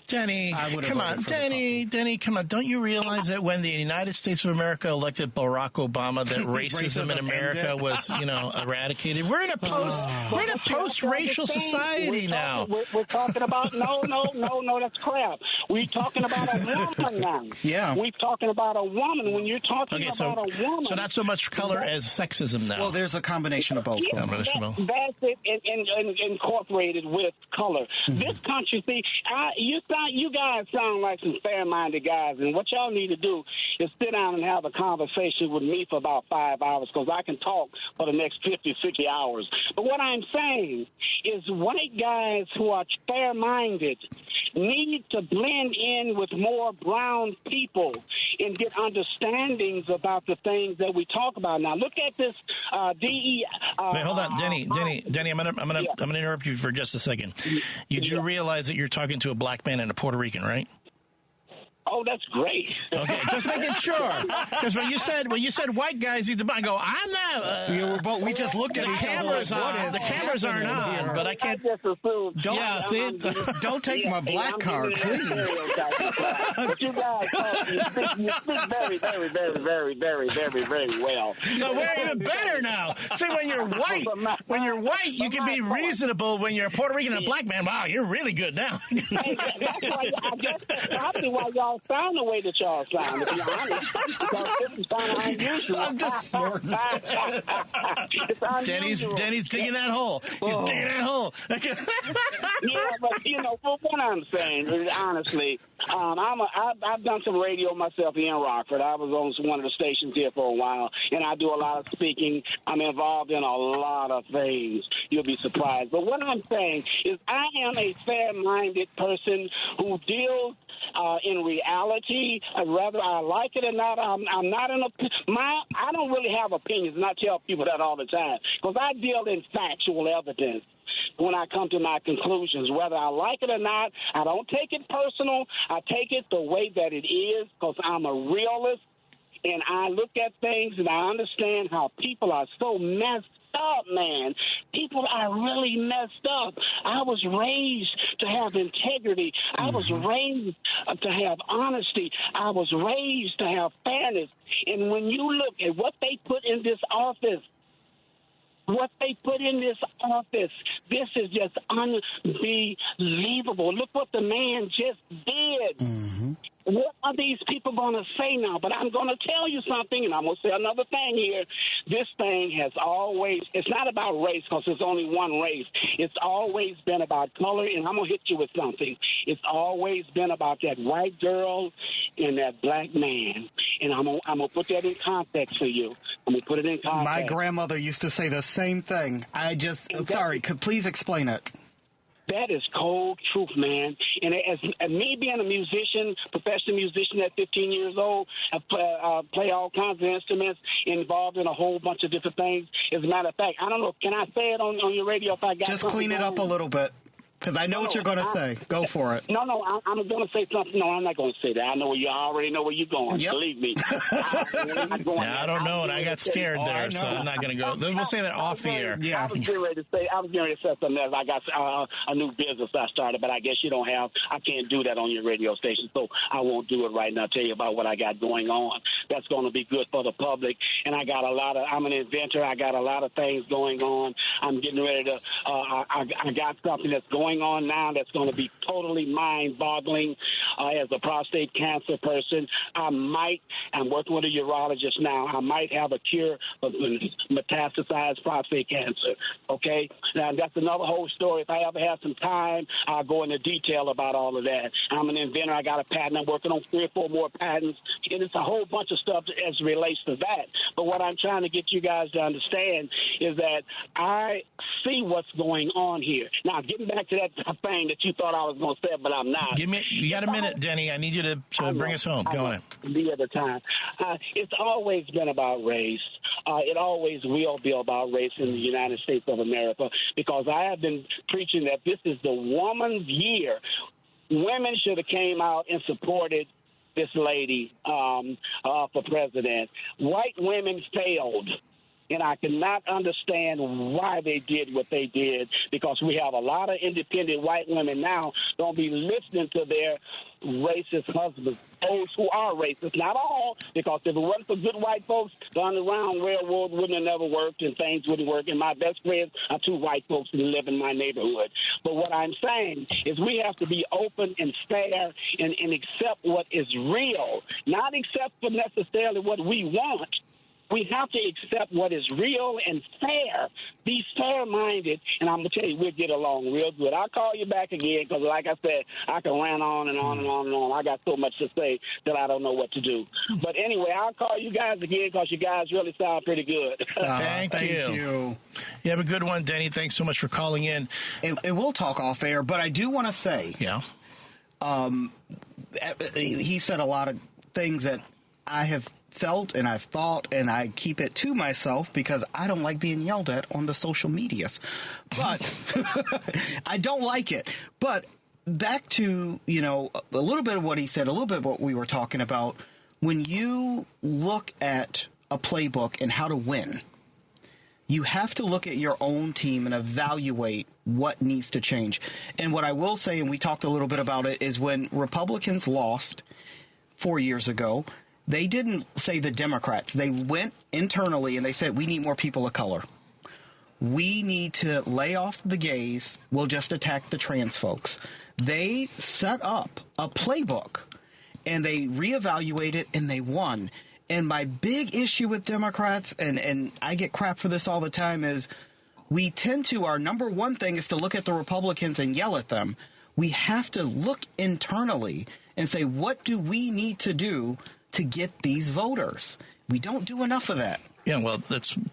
Denny, come on. Denny, come on. Don't you realize that when the United States of America elected Barack Obama, that racism in America was, eradicated? We're in a post-racial society now.
We're talking about no, that's crap. We're talking about a woman now.
Yeah.
We're talking about a woman. When you're talking about a woman.
So not so much color as sexism now.
Well, there's a combination of both.
Yeah, that's it, and incorporated with color. This country, see, you guys sound like some fair-minded guys, and what y'all need to do is sit down and have a conversation with me for about 5 hours, because I can talk for the next 50, 60 hours. But what I'm saying is white guys who are fair-minded need to blend in with more brown people and get understandings about the things that we talk about. Now, look at this DE.
Wait, hold on, Denny. I'm gonna interrupt you for just a second. You do realize that you're talking to a black man and a Puerto Rican, right?
Oh, that's great.
Okay, just making sure. Because when you said white guys need to, I go, I'm not.
We just looked at each other.
The cameras aren't on, but I can't.
Don't take my black card, please.
But you guys, you speak very, very, very, very, very, very, very well.
So we're even better now. See, when you're white, you can be reasonable. When you're a Puerto Rican and a black man, wow, you're really good now.
Hey, that's why I guess that's probably why y'all sound the way that y'all sound, to be honest. Because this is kind of unusual.
I'm just snorting.
Denny's digging that hole. He's digging that hole.
Yeah, but for what I'm saying is, honestly, I've done some radio myself here in Rockford. I was on one of the stations here for a while, and I do a lot of speaking. I'm involved in a lot of things. You'll be surprised. But what I'm saying is I am a fair-minded person who deals in reality, whether I like it or not, I'm not I don't really have opinions, and I tell people that all the time, because I deal in factual evidence when I come to my conclusions. Whether I like it or not, I don't take it personal. I take it the way that it is, because I'm a realist, and I look at things and I understand how people are so messed up, man. People are really messed up. I was raised to have integrity. I was raised to have honesty. I was raised to have fairness. And when you look at what they put in this office, this is just unbelievable. Look what the man just did. What are these people going to say now? But I'm going to tell you something, and I'm going to say another thing here. This thing has always, it's not about race, because there's only one race. It's always been about color, and I'm going to hit you with something. It's always been about that white girl and that black man. And I'm going to put that in context for you. I'm going to put it in context.
My grandmother used to say the same thing. I'm sorry, please explain it.
That is cold truth, man. And as me being a musician, professional musician at 15 years old, I play all kinds of instruments, involved in a whole bunch of different things. As a matter of fact, I don't know, can I say it on your radio if I got
Just clean it up a little bit, because I know what you're going to say. Go for it.
No, I'm going to say something. No, I'm not going to say that. I already know where you're going.
Yep.
Believe me.
I don't know, and I got scared there, so I'm not going to go. We'll say that off the air.
Yeah. I was getting ready to say something else. I got a new business I started, but I guess I can't do that on your radio station, so I won't do it right now. I'll tell you about what I got going on. That's going to be good for the public, and I'm an inventor. I got a lot of things going on. I'm getting ready to, I got something that's going on now that's going to be totally mind-boggling. As a prostate cancer person, I'm working with a urologist now. I might have a cure for metastasized prostate cancer. Okay? Now, that's another whole story. If I ever have some time, I'll go into detail about all of that. I'm an inventor. I got a patent. I'm working on 3 or 4 more patents. And it's a whole bunch of stuff as it relates to that. But what I'm trying to get you guys to understand is that I see what's going on here. Now, getting back to that thing that you thought I was going to say, but I'm not.
You got a minute, Denny. I need you to bring us home. Go on.
The other time. It's always been about race. It always will be about race in the United States of America, because I have been preaching that this is the woman's year. Women should have came out and supported this lady for president. White women failed. And I cannot understand why they did what they did, because we have a lot of independent white women now don't be listening to their racist husbands, those who are racist. Not all, because if it wasn't for good white folks, the Underground Railroad wouldn't have never worked and things wouldn't work. And my best friends are 2 white folks who live in my neighborhood. But what I'm saying is we have to be open and fair and accept what is real, not accept for necessarily what we want. We have to accept what is real and fair. Be fair-minded, and I'm going to tell you, we'll get along real good. I'll call you back again, because like I said, I can rant on and on and on and on. I got so much to say that I don't know what to do. But anyway, I'll call you guys again, because you guys really sound pretty good.
Thank you. You have a good one, Denny. Thanks so much for calling in.
And we'll talk off air, but I do want to say, he said a lot of things that I have felt and I've thought, and I keep it to myself because I don't like being yelled at on the social medias. But I don't like it. But back to, a little bit of what he said, a little bit of what we were talking about. When you look at a playbook and how to win, you have to look at your own team and evaluate what needs to change. And what I will say, and we talked a little bit about it, is when Republicans lost 4 years ago, they didn't say the Democrats. They went internally and they said, we need more people of color. We need to lay off the gays. We'll just attack the trans folks. They set up a playbook and they reevaluated and they won. And my big issue with Democrats, and I get crap for this all the time, is we tend to, our number one thing is to look at the Republicans and yell at them. We have to look internally and say, what do we need to do to get these voters? We don't do enough of that.
Yeah, well,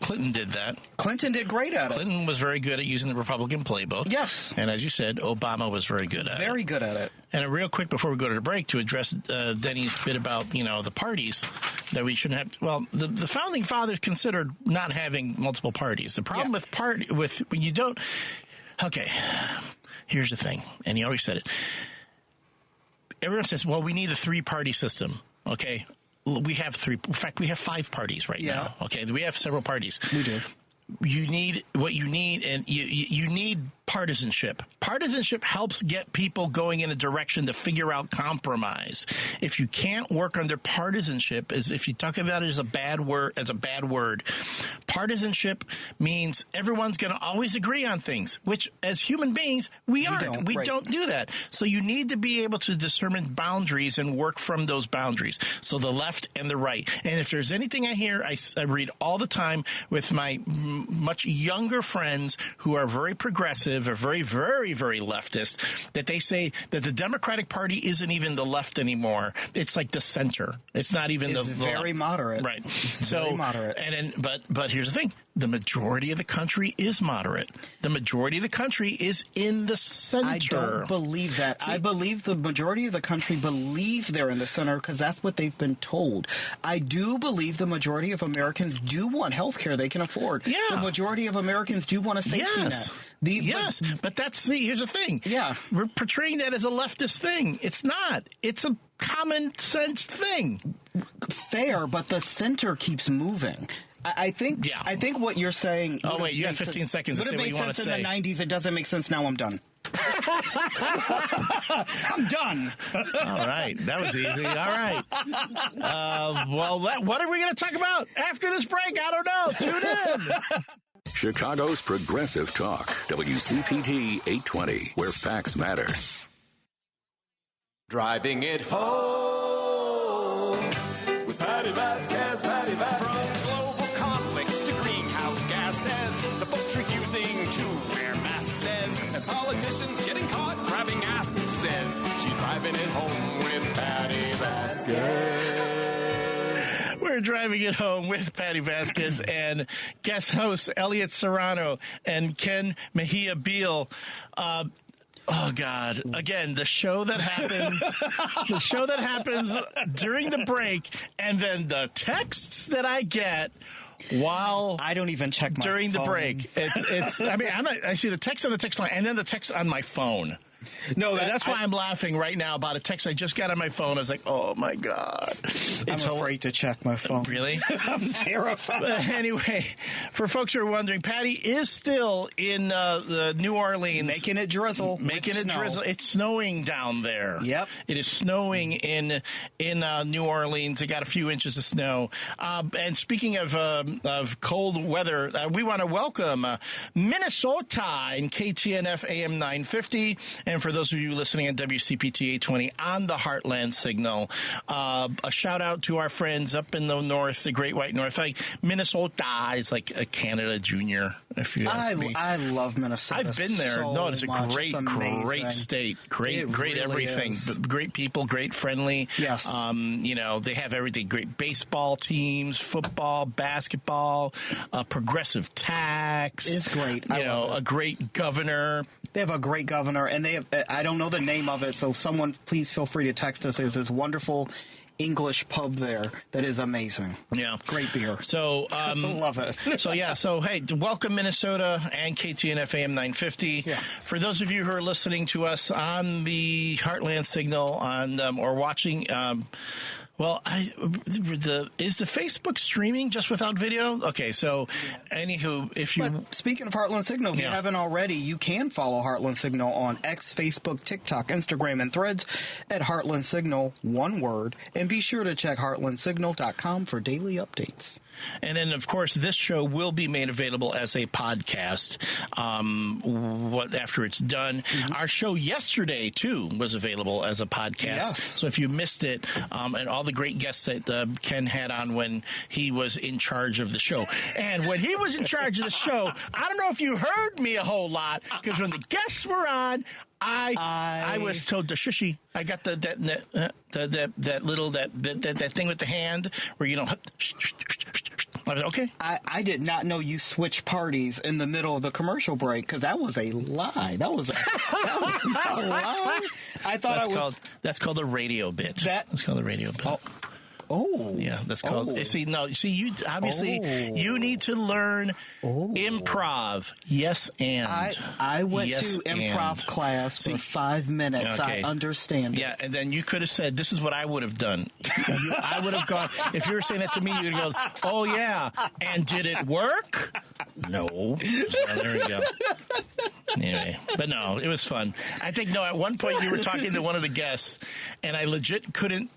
Clinton did that.
Clinton did great at it.
Clinton was very good at using the Republican playbook.
Yes.
And as you said, Obama was very good at it.
Very good at it.
And real quick before we go to the break, to address Denny's bit about, the parties that we shouldn't have. Well, the founding fathers considered not having multiple parties. The problem with when you don't. Okay, here's the thing, and he always said it. Everyone says, well, we need a 3-party system. Okay, we have 3. In fact, we have 5 parties right now. Okay, we have several parties.
We do.
You need what you need, and you need partisanship. Partisanship helps get people going in a direction to figure out compromise. If you can't work under partisanship, if you talk about it as a bad word, partisanship means everyone's going to always agree on things, which as human beings, we aren't. We don't do that. So you need to be able to determine boundaries and work from those boundaries. So the left and the right. And if there's anything I hear, I read all the time with my much younger friends who are very progressive, are very, very, very leftist, that they say that the Democratic Party isn't even the left anymore. It's like the center. It's not even the
very moderate.
Right.
It's very moderate.
But here's the thing. The majority of the country is moderate. The majority of the country is in the center.
I don't believe that. I believe the majority of the country believe they're in the center because that's what they've been told. I do believe the majority of Americans do want health care they can afford.
Yeah.
The majority of Americans do want a safety net.
But here's the thing.
Yeah.
We're portraying that as a leftist thing. It's not. It's a common sense thing.
Fair, but the center keeps moving. I think what you're saying.
Oh, wait, you have 15 seconds to say what you want to say.
It made sense in the 90s. It doesn't make sense now. I'm done. I'm done.
All right. That was easy. All right. What are we going to talk about after this break? I don't know. Tune in.
Chicago's Progressive Talk, WCPT 820, where facts matter.
Driving it home with Patti Vasquez, Patti Vasquez. From global conflicts to greenhouse gases, the folks refusing to wear masks says, and politicians getting caught grabbing ass says, she's driving it home with Patti Vasquez.
We're driving it home with Patti Vasquez and guest hosts Elliott Serrano and Ken Mejia-Beal. Oh, God. Again, the show that happens during the break, and then the texts that I get while
I don't even check my
during
phone.
the break. I see the text on the text line and then the text on my phone.
No,
that's why I'm laughing right now about a text I just got on my phone. I was like, oh, my God.
I'm afraid to check my phone.
Really?
I'm terrified.
But anyway, for folks who are wondering, Patti is still in New Orleans.
Making it drizzle.
Drizzle. It's snowing down there.
Yep.
It is snowing in New Orleans. It got a few inches of snow. And speaking of cold weather, we want to welcome Minnesota in KTNF AM 950. And for those of you listening on WCPT 820 on the Heartland Signal, a shout out to our friends up in the north, the Great White North. Like Minnesota is like a Canada Junior, if you ask me.
I love Minnesota.
I've been there.
So
it's a great state. Great
really
everything. Great people, great friendly.
Yes.
They have everything. Great baseball teams, football, basketball, progressive tax.
It's great.
A great governor.
They have a great governor, and they have, I don't know the name of it, so someone please feel free to text us. There's this wonderful English pub there that is amazing.
Yeah.
Great beer.
So,
love it.
So, hey, welcome Minnesota and KTNF AM 950.
Yeah.
For those of you who are listening to us on the Heartland Signal or watching, is the Facebook streaming just without video? Okay, so anywho,
But speaking of Heartland Signal, if you haven't already, you can follow Heartland Signal on X, Facebook, TikTok, Instagram, and Threads at Heartland Signal, one word, and be sure to check heartlandsignal.com for daily updates.
And then, of course, this show will be made available as a podcast after it's done. Mm-hmm. Our show yesterday, too, was available as a podcast.
Yes.
So if you missed it, and all the great guests that Ken had on when he was in charge of the show. And when he was in charge of the show, I don't know if you heard me a whole lot, because when the guests were on, I was told to shushy. I got that thing with the hand where Okay.
I did not know you switched parties in the middle of the commercial break, because that was a lie. That was a lie. I thought
that's called a radio bit. That's called a radio bit.
Oh,
yeah, that's called. You obviously you need to learn improv. Yes, and
I went to improv class for 5 minutes.
Okay.
I understand.
Yeah, and then you could have said, "This is what I would have done." I would have gone. If you were saying that to me, you'd go, "Oh yeah," and did it work? No. Well, there we go. Anyway, but no, it was fun. I think at one point you were talking to one of the guests, and I legit couldn't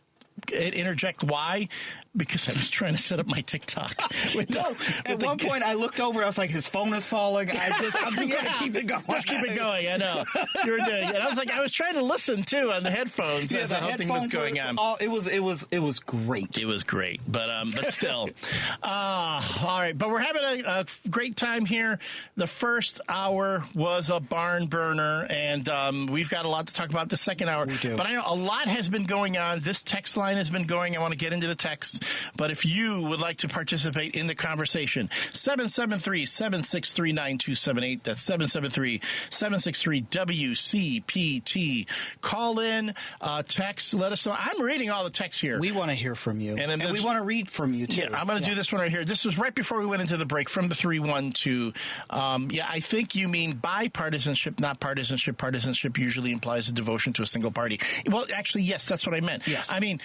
interject. Why? Because I was trying to set up my TikTok.
At one point, I looked over. I was like, "His phone is falling." I'm just going to keep it going.
Just keep it going. I know you were doing it. I was trying to listen too on the headphones as the whole thing was going on.
It was great.
It was great, but still, all right. But we're having a great time here. The first hour was a barn burner, and we've got a lot to talk about the second hour.
We do.
But I know a lot has been going on. This text line has been going. I want to get into the text. But if you would like to participate in the conversation, 773-763-9278. That's 773-763-WCPT. Call in, text, let us know. I'm reading all the texts here.
We want to hear from you. And we want to read from you, too.
Yeah, I'm going to do this one right here. This was right before we went into the break from the 312. I think you mean bipartisanship, not partisanship. Partisanship usually implies a devotion to a single party. Well, actually, yes, that's what I meant.
Yes.
I mean...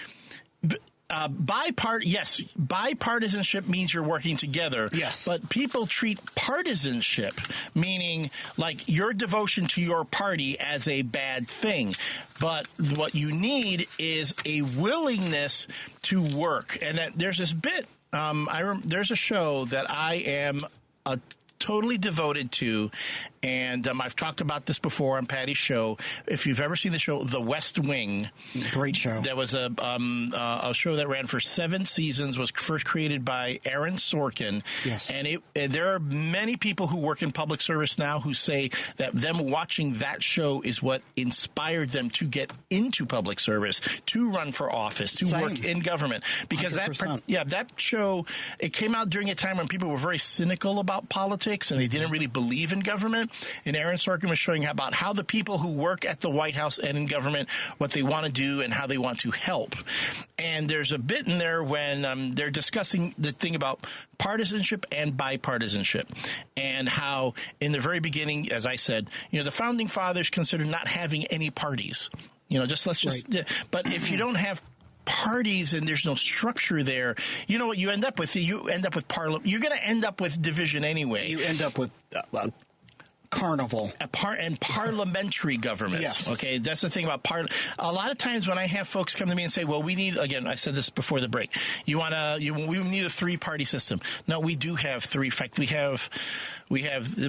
bipartisanship means you're working together.
Yes.
But people treat partisanship, meaning like your devotion to your party, as a bad thing. But what you need is a willingness to work. And there's this bit, there's a show that I am totally devoted to, and I've talked about this before on Patty's show. If you've ever seen the show The West Wing,
great show.
That was a show that ran for 7 seasons, was first created by Aaron Sorkin.
Yes.
And there are many people who work in public service now who say that them watching that show is what inspired them to get into public service, to run for office, to work in government. Because
100%.
that show, it came out during a time when people were very cynical about politics and they didn't really believe in government. And Aaron Sorkin was showing about how the people who work at the White House and in government, what they want to do and how they want to help. And there's a bit in there when they're discussing the thing about partisanship and bipartisanship, and how in the very beginning, as I said, the founding fathers considered not having any parties. But if you don't have parties and there's no structure there, you know what you end up with? You end up with You're going to end up with division anyway.
You end up with carnival
and parliamentary government.
Yes.
Okay, that's the thing about a lot of times when I have folks come to me and say, "Well, we need," again, I said this before the break, we need a 3-party system. No, we do have 3. In fact, we have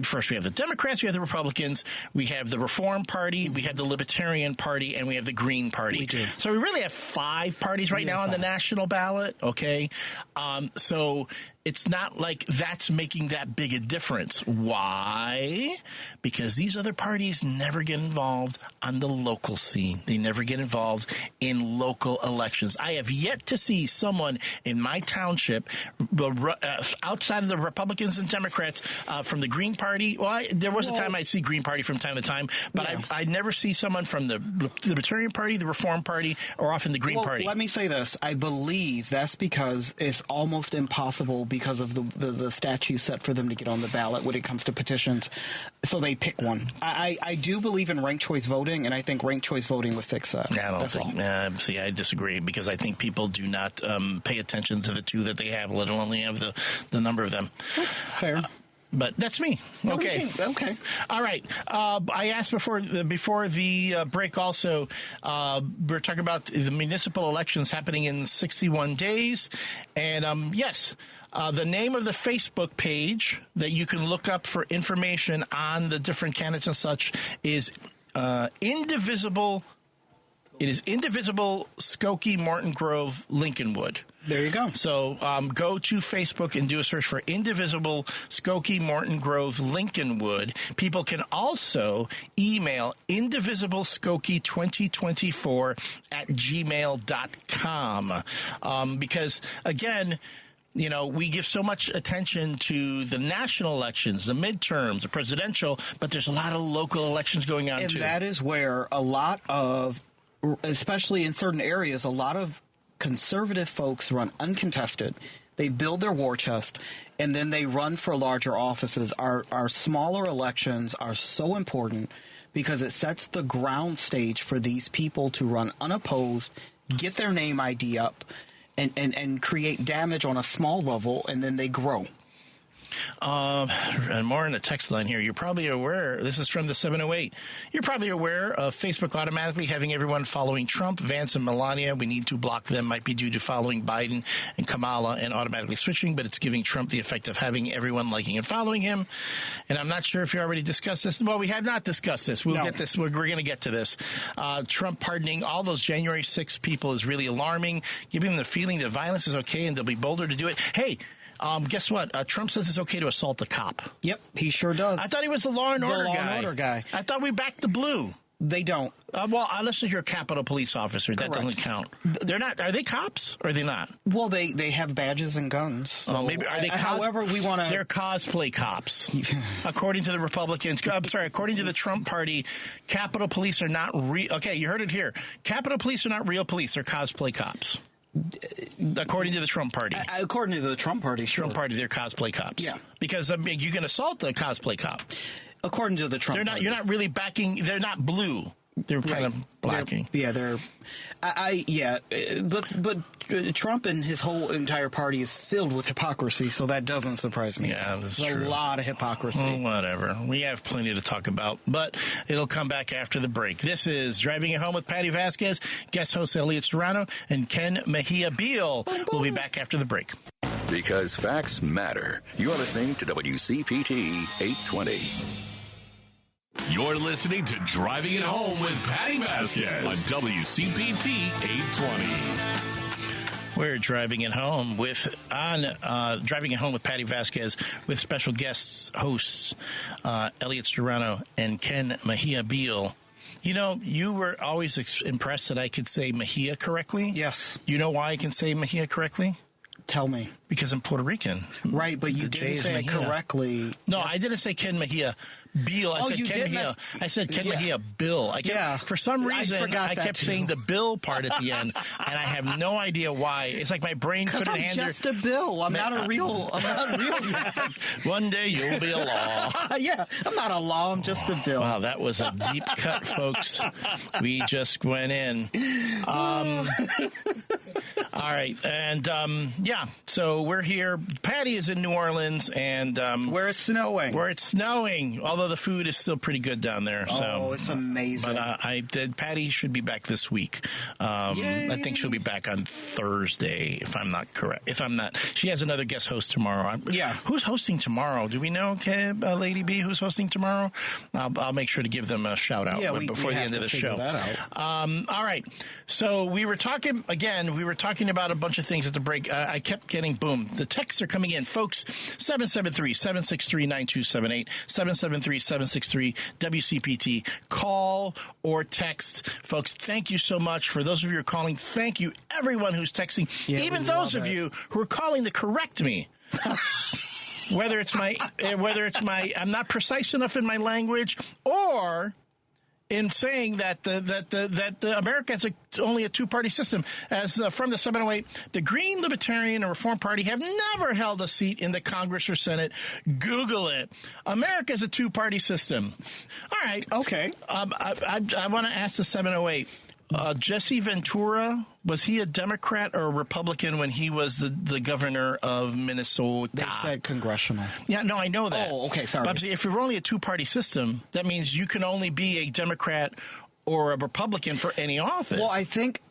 first we have the Democrats, we have the Republicans, we have the Reform Party, we have the Libertarian Party, and we have the Green Party.
We do.
So we really have 5 parties right now on the national ballot. Okay, so it's not like that's making that big a difference. Why? Because these other parties never get involved on the local scene. They never get involved in local elections. I have yet to see someone in my township, outside of the Republicans and Democrats, from the Green Party. Well, there was a time I'd see Green Party from time to time, but I never see someone from the Libertarian Party, the Reform Party, or often the Green Party.
Let me say this. I believe that's because it's almost impossible because of the statute set for them to get on the ballot when it comes to petitions. So they pick one. I do believe in ranked choice voting, and I think ranked choice voting would fix that.
I don't think. See, I disagree, because I think people do not pay attention to the 2 that they have, let alone have the number of them.
Fair.
But that's me. Okay.
Okay.
All right. I asked before the break also, we're talking about the municipal elections happening in 61 days. And, yes, the name of the Facebook page that you can look up for information on the different candidates and such is Indivisible. It is Indivisible Skokie Morton Grove Lincolnwood.
There you go.
So go to Facebook and do a search for Indivisible Skokie Morton Grove Lincolnwood. People can also email indivisibleskokey2024 @gmail.com. Because, again, we give so much attention to the national elections, the midterms, the presidential, but there's a lot of local elections going on, too.
And that is where a lot of, especially in certain areas, a lot of conservative folks run uncontested. They build their war chest, and then they run for larger offices. Our smaller elections are so important because it sets the ground stage for these people to run unopposed, get their name ID up, and create damage on a small level, and then they grow.
And more in the text line here. You're probably aware, this is from the 708, you're probably aware of Facebook automatically having everyone following Trump, Vance, and Melania. We need to block them. Might be due to following Biden and Kamala and automatically switching, but it's giving Trump the effect of having everyone liking and following him. And I'm not sure if you already discussed this. Well, we have not discussed this. We'll get this. We're going to get to this. Trump pardoning all those January 6th people is really alarming, giving them the feeling that violence is okay and they'll be bolder to do it. Hey, guess what? Trump says it's okay to assault a cop.
Yep, he sure does.
I thought he was the law and order guy.
The law and order guy.
I thought we backed the blue.
They don't.
Well, unless you're a Capitol Police officer, that doesn't count. They're not. Are they cops or are they not?
Well, they have badges and guns. So
maybe are they?
However, we want to.
They're cosplay cops, according to the Republicans. I'm sorry, according to the Trump Party, Capitol Police are not real. Okay, you heard it here. Capitol Police are not real police; they're cosplay cops. According to the Trump Party.
According to the Trump Party, sure.
Trump Party, they're cosplay cops.
Yeah.
Because you can assault a cosplay cop.
According to the Trump Party.
You're not really backing, they're not blue. They're kind of blacking.
But Trump and his whole entire party is filled with hypocrisy, so that doesn't surprise me.
Yeah, that's
true. A lot of hypocrisy.
Well, whatever. We have plenty to talk about, but it'll come back after the break. This is Driving It Home with Patti Vasquez, guest host Elliott Serrano, and Ken Mejia-Beal. We'll be back after the break.
Because facts matter. You're listening to WCPT 820.
You're listening to Driving It Home with Patti Vasquez on WCPT 820.
We're driving it home Driving It Home with Patti Vasquez with special guests, hosts Elliott Serrano and Ken Mejia-Beal. You were always impressed that I could say Mejia correctly.
Yes.
You know why I can say Mejia correctly?
Tell me.
Because I'm Puerto Rican.
Right, but you didn't say it correctly.
No, yes. I didn't say Ken Mejia-Beal. I said Ken Mejia. I said Ken Mejia-Bill. For some reason, I kept saying the Bill part at the end, and I have no idea why. It's like my brain couldn't handle.
I'm just a Bill. I'm not real yet.
One day you'll be a law.
Yeah, I'm not a law. I'm just a Bill.
Wow, that was a deep cut, folks. We just went in. All right, and so we're here. Patty is in New Orleans, and
where it's snowing.
Although the food is still pretty good down there. So,
it's amazing.
But Patty should be back this week. I think she'll be back on Thursday, if I'm not correct. If I'm not, she has another guest host tomorrow. Who's hosting tomorrow? Do we know, Lady B, who's hosting tomorrow? I'll make sure to give them a shout out before the end of the show.
That out.
All right. So we were talking about a bunch of things at the break. I kept getting the texts are coming in, folks. 773-763-9278, 773-763-WCPT. Call or text, folks. Thank you so much for those of you who are calling. Thank you, everyone who's texting, even those of you who are calling to correct me. whether it's my I'm not precise enough in my language, or in saying that the America is only a two-party system. As from the 708, the Green, Libertarian, and Reform Party have never held a seat in the Congress or Senate. Google it. America is a two-party system. All right.
Okay.
I want to ask the 708. Jesse Ventura, was he a Democrat or a Republican when he was the governor of Minnesota?
They said congressional.
Yeah, no, I know that.
Oh, okay, sorry.
But if you're only a two-party system, that means you can only be a Democrat or a Republican for any office.
Well, I think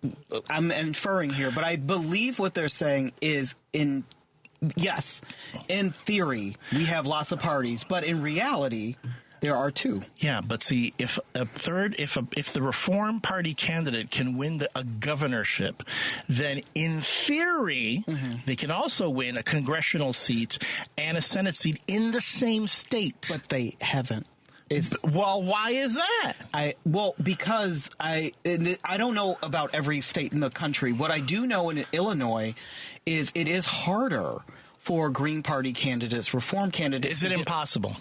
I'm inferring here, but I believe what they're saying is in theory, we have lots of parties, but in reality, there are two.
Yeah, but see, if the Reform Party candidate can win a governorship, then in theory, they can also win a congressional seat and a Senate seat in the same state.
But they haven't.
Well, why is that?
Because I don't know about every state in the country. What I do know in Illinois is it is harder for Green Party candidates, Reform candidates.
Is it impossible?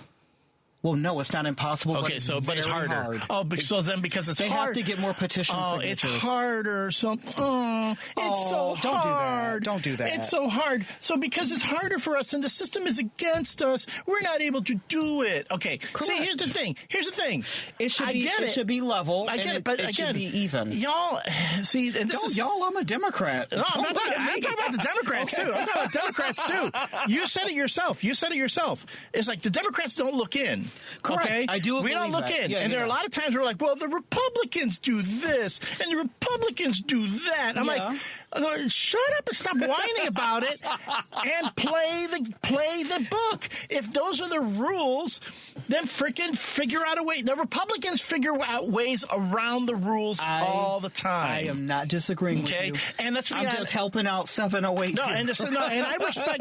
Well, no, it's not impossible.
Okay, but it's harder.
Hard.
Oh, so then because it's
they
hard,
have to get more petition signatures.
It's harder. So it's so hard.
Don't do that.
It's so hard. So because it's harder for us and the system is against us, we're not able to do it. Okay.
Correct.
See, here's the thing.
It should be level.
I get it, but
it should be even.
Y'all, see, and this is
y'all. I'm a Democrat.
No, I'm talking about the Democrats too. I'm talking about Democrats too. You said it yourself. It's like the Democrats don't look in.
Correct.
Okay?
I do.
We don't look in.
Yeah,
and there are a lot of times we're like, well, the Republicans do this and the Republicans do that. I'm like, shut up and stop whining about it and play the book. If those are the rules, then freaking figure out a way. The Republicans figure out ways around the rules all the time.
I am not disagreeing with you.
And that's
I'm just helping out 708.
No, and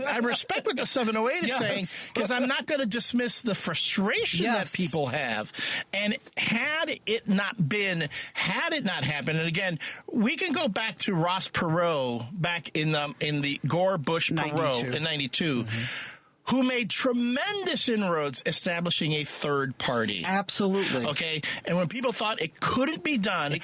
I respect what the 708 is saying, because I'm not going to dismiss the frustration that people have. And had it not happened, and again, we can go back to Ross Perot back in the Gore-Bush-Perot in 92. Mm-hmm. Who made tremendous inroads establishing a third party.
Absolutely.
Okay? And when people thought it couldn't be done,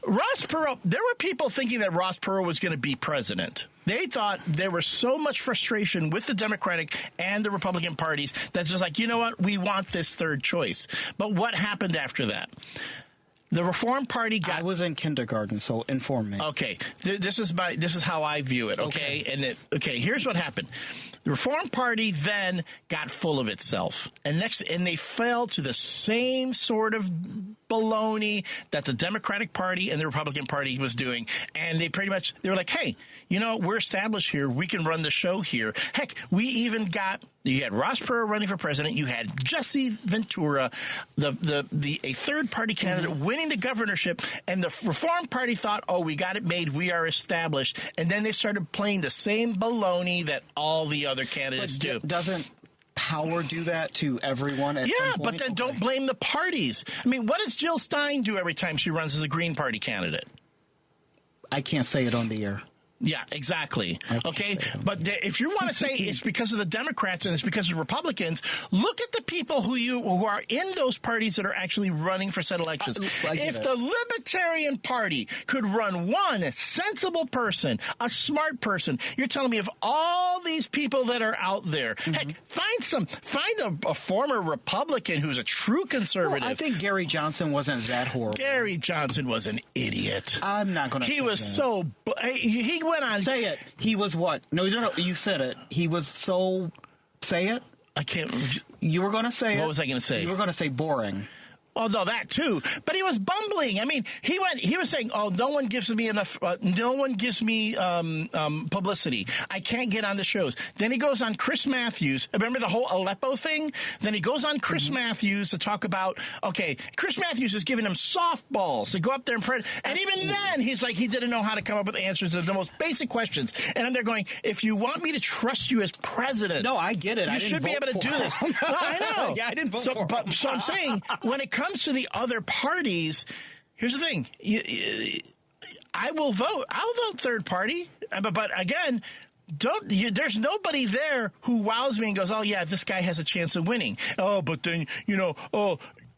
Ross Perot, there were people thinking that Ross Perot was going to be president. They thought there was so much frustration with the Democratic and the Republican parties that's just like, you know what? We want this third choice. But what happened after that? The Reform Party got...
I was in kindergarten, so inform me.
Okay. This is how I view it, okay? And here's what happened. The Reform Party then got full of itself. And they fell to the same sort of baloney that the Democratic Party and the Republican Party was doing. And they were like, hey, we're established here. We can run the show here. Heck, we even got... You had Ross Perot running for president. You had Jesse Ventura, a third-party candidate, winning the governorship. And the Reform Party thought, we got it made. We are established. And then they started playing the same baloney that all the other candidates do.
Doesn't power do that to everyone at some point?
But then don't blame the parties. I mean, what does Jill Stein do every time she runs as a Green Party candidate?
I can't say it on the air.
Yeah, exactly. Okay, but if you want to say it's because of the Democrats and it's because of Republicans, look at the people who are in those parties that are actually running for said elections. If the Libertarian Party could run one sensible person, a smart person, you're telling me of all these people that are out there, heck, find a former Republican who's a true conservative.
Well, I think Gary Johnson wasn't that horrible.
Gary Johnson was an idiot.
I'm not going to.
He was so. He went on.
Say it. He was what? No, you said it. He was so. Say it.
I can't.
You were going to say it.
What was I going to say?
You were going to say boring.
Oh, no, that too. But he was bumbling. I mean, he was saying, no one gives me enough, no one gives me publicity. I can't get on the shows. Then he goes on Chris Matthews. Remember the whole Aleppo thing? Then he goes on Chris Matthews to talk about, Chris Matthews is giving him softballs to go up there and even then, he's like, he didn't know how to come up with answers to the most basic questions. And I'm there going, if you want me to trust you as president.
No, I get it.
You should be able to do this. No, I know.
Yeah, I didn't vote for him.
So I'm saying, when it comes to the other parties, here's the thing. I will vote. I'll vote third party. But again, there's nobody there who wows me and goes, oh, yeah, this guy has a chance of winning. Oh, but then,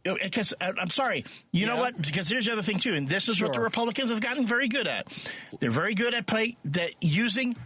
because I'm sorry, you know what? Because here's the other thing, too. And this is what the Republicans have gotten very good at. They're very good at using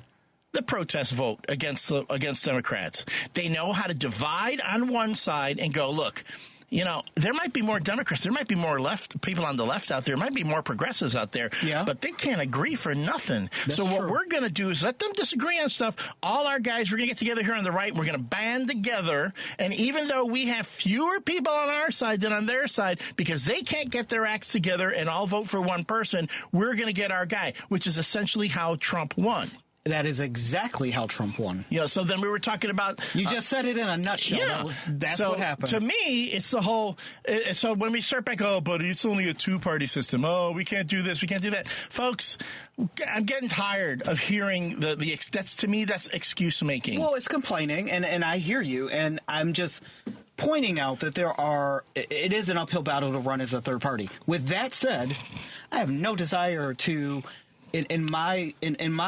the protest vote against Democrats. They know how to divide on one side and go, look, there might be more Democrats. There might be more people on the left out there. There might be more progressives out there. Yeah. But they can't agree for nothing. That's what we're going to do is let them disagree on stuff. All our guys, we're going to get together here on the right. We're going to band together. And even though we have fewer people on our side than on their side, because they can't get their acts together and all vote for one person, we're going to get our guy, which is essentially how Trump won.
That is exactly how Trump won.
So then we were talking about...
You just said it in a nutshell.
Yeah.
That's what happened.
To me, it's the whole... So when we start back, but it's only a two-party system. Oh, we can't do this, we can't do that. Folks, I'm getting tired of hearing to me, that's excuse-making.
Well, it's complaining, and I hear you, and I'm just... pointing out that it is an uphill battle to run as a third party. With that said, I have no desire to. In my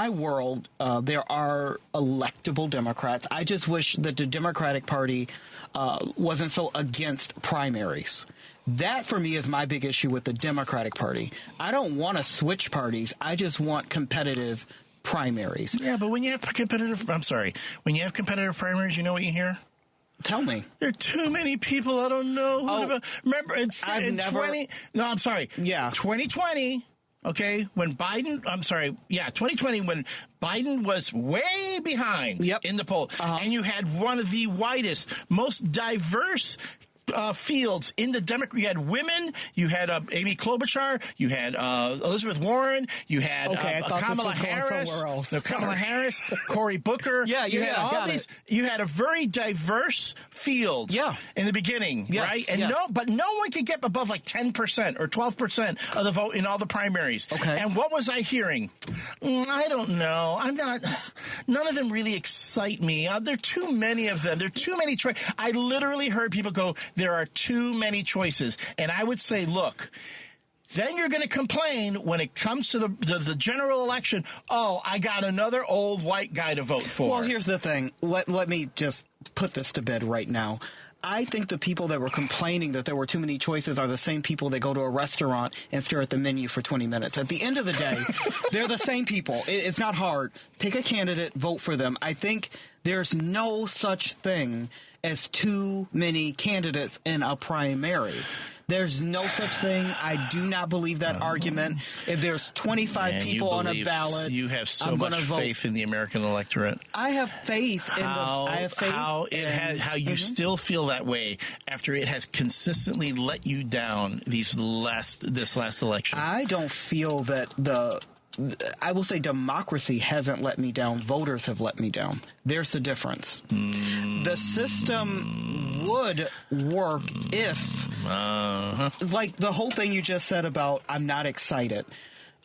world, there are electable Democrats. I just wish that the Democratic Party wasn't so against primaries. That, for me, is my big issue with the Democratic Party. I don't want to switch parties. I just want competitive primaries.
Yeah, but when you have competitive primaries, you know what you hear?
Tell me.
There are too many people. I don't know. Remember, in 2020. No, I'm sorry.
Yeah.
2020. Okay, 2020, when Biden was way behind in the poll, and you had one of the widest, most diverse fields in the Democrat. You had women, you had Amy Klobuchar, you had Elizabeth Warren, you had Kamala Harris, Cory Booker. You had all these. You had a very diverse field. In the beginning, right? And but no one could get above like 10% or 12% of the vote in all the primaries. And what was I hearing? I don't know. I'm not. None of them really excite me. There are too many of them. There are too many choices. I literally heard people go, there are too many choices. And I would say, look, then you're going to complain when it comes to the general election, oh, I got another old white guy to vote for.
Well, here's the thing. Let me just put this to bed right now. I think the people that were complaining that there were too many choices are the same people that go to a restaurant and stare at the menu for 20 minutes. At the end of the day, they're the same people. It's not hard. Pick a candidate, vote for them. I think there's no such thing as too many candidates in a primary. There's no such thing. I do not believe that argument. If there's 25 people on a ballot,
you have so much faith in the American electorate.
I have faith in
how you still feel that way after it has consistently let you down this last election.
I don't feel that I will say democracy hasn't let me down. Voters have let me down. There's the difference. The system would work if, like the whole thing you just said about I'm not excited.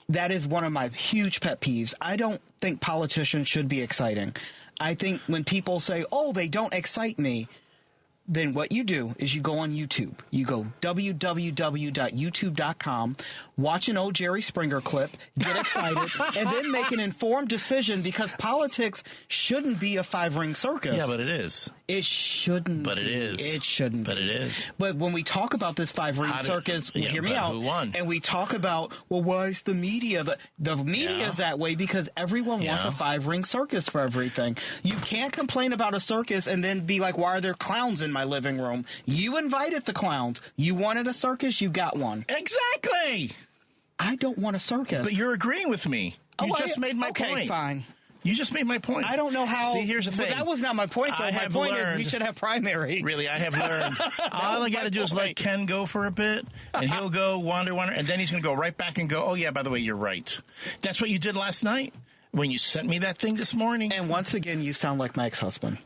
That is one of my huge pet peeves. I don't think politicians should be exciting. I think when people say, oh, they don't excite me, then what you do is you go on YouTube. You go www.youtube.com, watch an old Jerry Springer clip, get excited, and then make an informed decision because politics shouldn't be a five-ring circus.
Yeah, but it is.
It shouldn't.
But it is.
It shouldn't.
But it is.
But when we talk about this five-ring circus, hear me out.
Who won?
And we talk about, well, why is the media? The media is that way because everyone wants a five-ring circus for everything. You can't complain about a circus and then be like, why are there clowns in my living room? You invited the clowns. You wanted a circus, you got one.
Exactly.
I don't want a circus.
But you're agreeing with me. You just made my point.
Okay, fine.
You just made my point.
I don't know how.
See, here's the thing.
That was not my point, though. My point is we should have primaries.
Really, I have learned. All I got to do is let Ken go for a bit, and he'll go wander, and then he's going to go right back and go, oh, yeah, by the way, you're right. That's what you did last night when you sent me that thing this morning.
And once again, you sound like my ex-husband.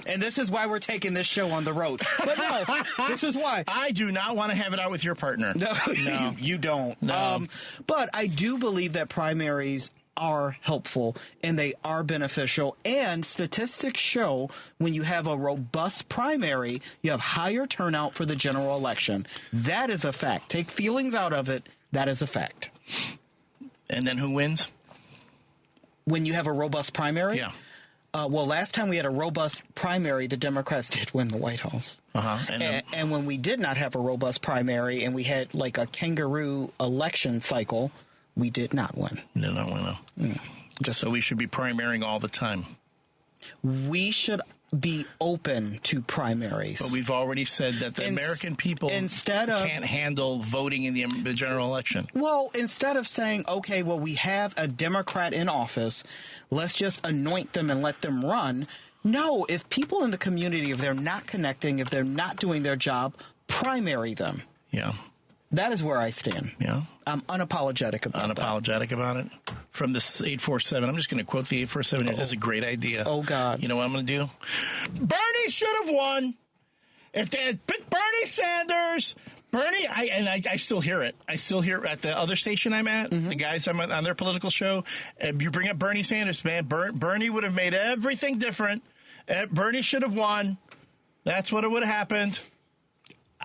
And this is why we're taking this show on the road. But no, this is why.
I do not want to have it out with your partner.
No. You don't.
No.
But I do believe that primaries are helpful and they are beneficial, and statistics show when you have a robust primary, you have higher turnout for the general election. That is a fact. Take feelings out of it. That is a fact.
And then who wins?
When you have a robust primary?
Yeah.
Well, last time we had a robust primary, the Democrats did win the White House. And when we did not have a robust primary and we had like a kangaroo election cycle, we did not win.
Did not win, no. So we should be primarying all the time.
We should be open to primaries.
But we've already said that the American people can't handle voting in the general election.
Well, instead of saying, okay, well, we have a Democrat in office, let's just anoint them and let them run. No, if people in the community, if they're not connecting, if they're not doing their job, primary them.
Yeah.
That is where I stand.
Yeah.
I'm unapologetic about that.
Unapologetic about it? From this 847, I'm just going to quote the 847. This is a great idea.
Oh, God.
You know what I'm going to do? Bernie should have won. If they had picked Bernie Sanders, I still hear it. I still hear it at the other station I'm at, the guys I'm on their political show. You bring up Bernie Sanders, man. Bernie would have made everything different. Bernie should have won. That's what would have happened.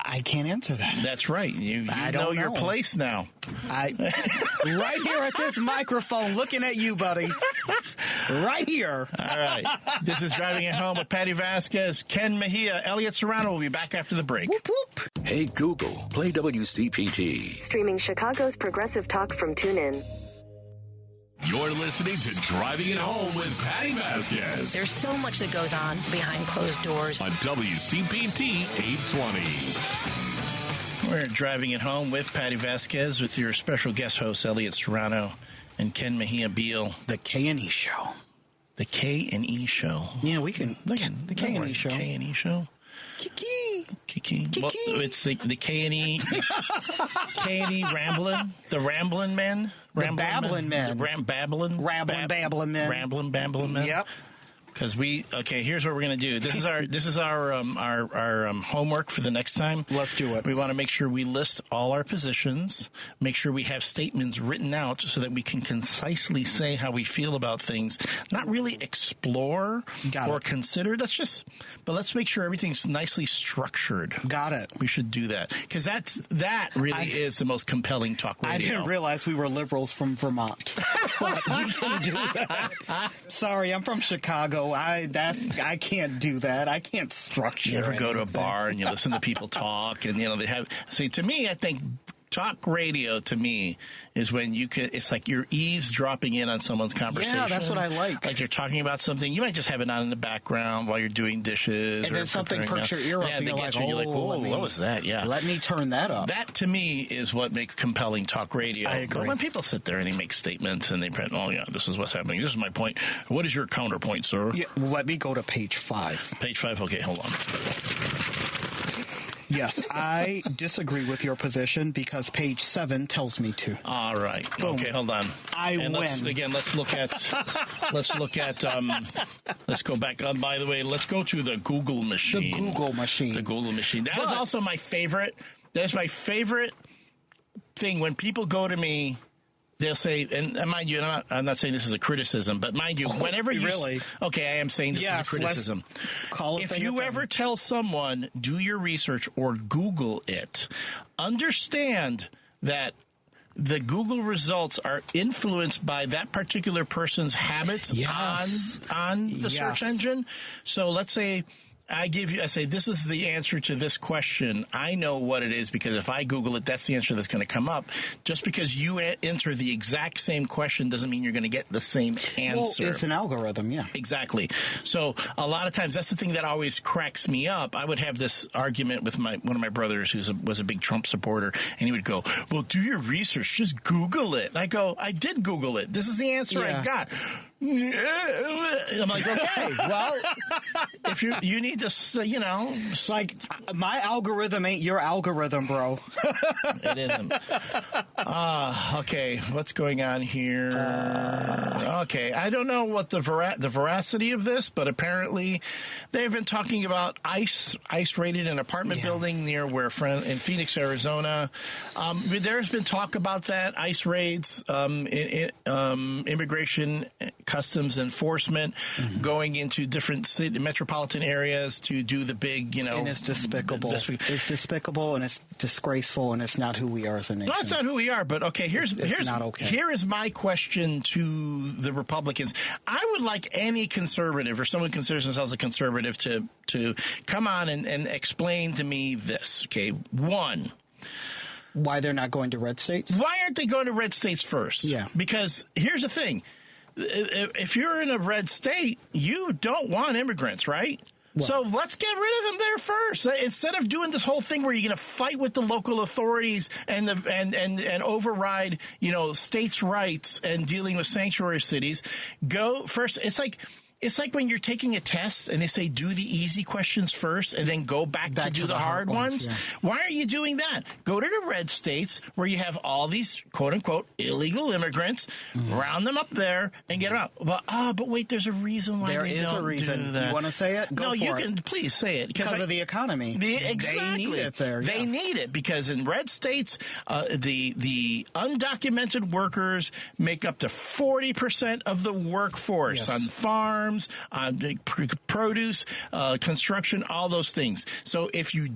I can't answer that.
That's right. You
I
know
don't
your
know.
place now.
Right here at this microphone, looking at you, buddy. Right here.
All right. This is Driving It Home with Patti Vasquez, Ken Mejia, Elliott Serrano. We'll be back after the break.
Whoop, whoop.
Hey, Google, play WCPT.
Streaming Chicago's Progressive Talk from TuneIn.
You're listening to Driving It Home with Patti Vasquez
There's so much that goes on behind closed doors.
on WCPT 820.
We're Driving It Home with Patti Vasquez with your special guest hosts, Elliott Serrano and Ken Mejia-Beal.
The K&E Show.
The K&E Show.
Yeah, we can. The K&E Show.
K&E Show. Kiki. Well, it's the K&E. K&E Ramblin'. The Ramblin' Men.
Babbling Men.
Babbling Men. Ramblin' Babbling Men.
Yep.
Because here's what we're going to do. This is our homework for the next time.
Let's do it.
We want to make sure we list all our positions, make sure we have statements written out so that we can concisely say how we feel about things, not really explore or consider. Let's make sure everything's nicely structured.
Got it.
We should do that because that really is the most compelling talk radio.
I didn't realize we were liberals from Vermont. But we can do that. Sorry, I'm from Chicago. I can't do that. I can't structure.
You ever go to a bar and you listen to people talk and they have. See, to me, I think talk radio to me is when it's like you're eavesdropping in on someone's conversation.
Yeah, that's what I like.
Like they're talking about something. You might just have it on in the background while you're doing dishes.
And then something perks your ear up and you're like,
what was that? Yeah.
Let me turn that up.
That to me is what makes compelling talk radio.
I agree.
But when people sit there and they make statements and they print, this is what's happening. This is my point. What is your counterpoint, sir?
Yeah, let me go to page 5.
Page 5. Okay, hold on.
Yes, I disagree with your position because page 7 tells me to.
All right.
Boom.
Okay, hold on.
I win.
Let's look at, let's go back. By the way, let's go to the Google machine.
The Google machine.
That is also my favorite. That's my favorite thing when people go to me. They'll say, and mind you, I'm not saying this is a criticism, but mind you, whenever you...
Really?
Okay, I am saying this is a criticism. If you ever tell someone, do your research or Google it, understand that the Google results are influenced by that particular person's habits on the search engine. So let's say... I say, this is the answer to this question. I know what it is because if I Google it, that's the answer that's going to come up. Just because you enter the exact same question doesn't mean you're going to get the same answer.
Well, it's an algorithm, yeah.
Exactly. So a lot of times, that's the thing that always cracks me up. I would have this argument with one of my brothers who was a big Trump supporter, and he would go, well, do your research. Just Google it. And I go, I did Google it. This is the answer I got. I'm like, okay, well, if you need to,
it's like my algorithm ain't your algorithm, bro.
It isn't. Okay, what's going on here? Okay, I don't know what the veracity of this, but apparently they've been talking about ICE raided an apartment building near in Phoenix, Arizona. There's been talk about that ICE raids, immigration. Customs enforcement going into different metropolitan areas to do the big,
And it's despicable. It's despicable and it's disgraceful and it's not who we are as a nation.
No, it's not who we are, but okay, here's
not okay.
Here is my question to the Republicans. I would like any conservative or someone who considers themselves a conservative to come on and explain to me this. Okay, one.
Why they're not going to red states?
Why aren't they going to red states first?
Yeah.
Because here's the thing. If you're in a red state, you don't want immigrants, right? Well, so let's get rid of them there first. Instead of doing this whole thing where you're going to fight with the local authorities and override, states' rights and dealing with sanctuary cities, go first. It's like when you're taking a test and they say do the easy questions first and then go back to do the hard ones. Yeah. Why are you doing that? Go to the red states where you have all these quote-unquote illegal immigrants, round them up there and get them out. But wait, there's a reason why they don't do that.
You want to say it?
No, you can. Please say it.
Because of the economy.
Exactly.
They need it there.
They need it because in red states, the undocumented workers make up to 40% of the workforce on farms farms, produce, construction, all those things. So if you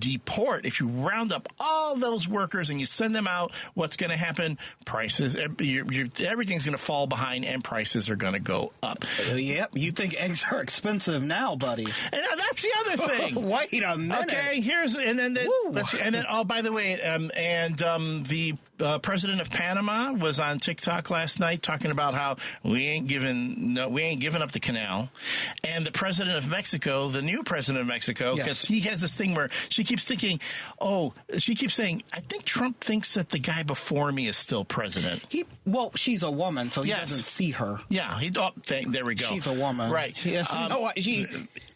round up all those workers and you send them out, what's going to happen? Prices, everything's going to fall behind and prices are going to go up.
Yep. You think eggs are expensive now, buddy.
And that's the other thing.
Wait a minute.
Okay, oh, by the way, the president of Panama was on TikTok last night talking about how we ain't giving up the canal, and the president of Mexico, the new president of Mexico, because he has this thing where she keeps saying, I think Trump thinks that the guy before me is still president.
She's a woman, so he doesn't see her.
Yeah, there we go.
She's a woman,
right?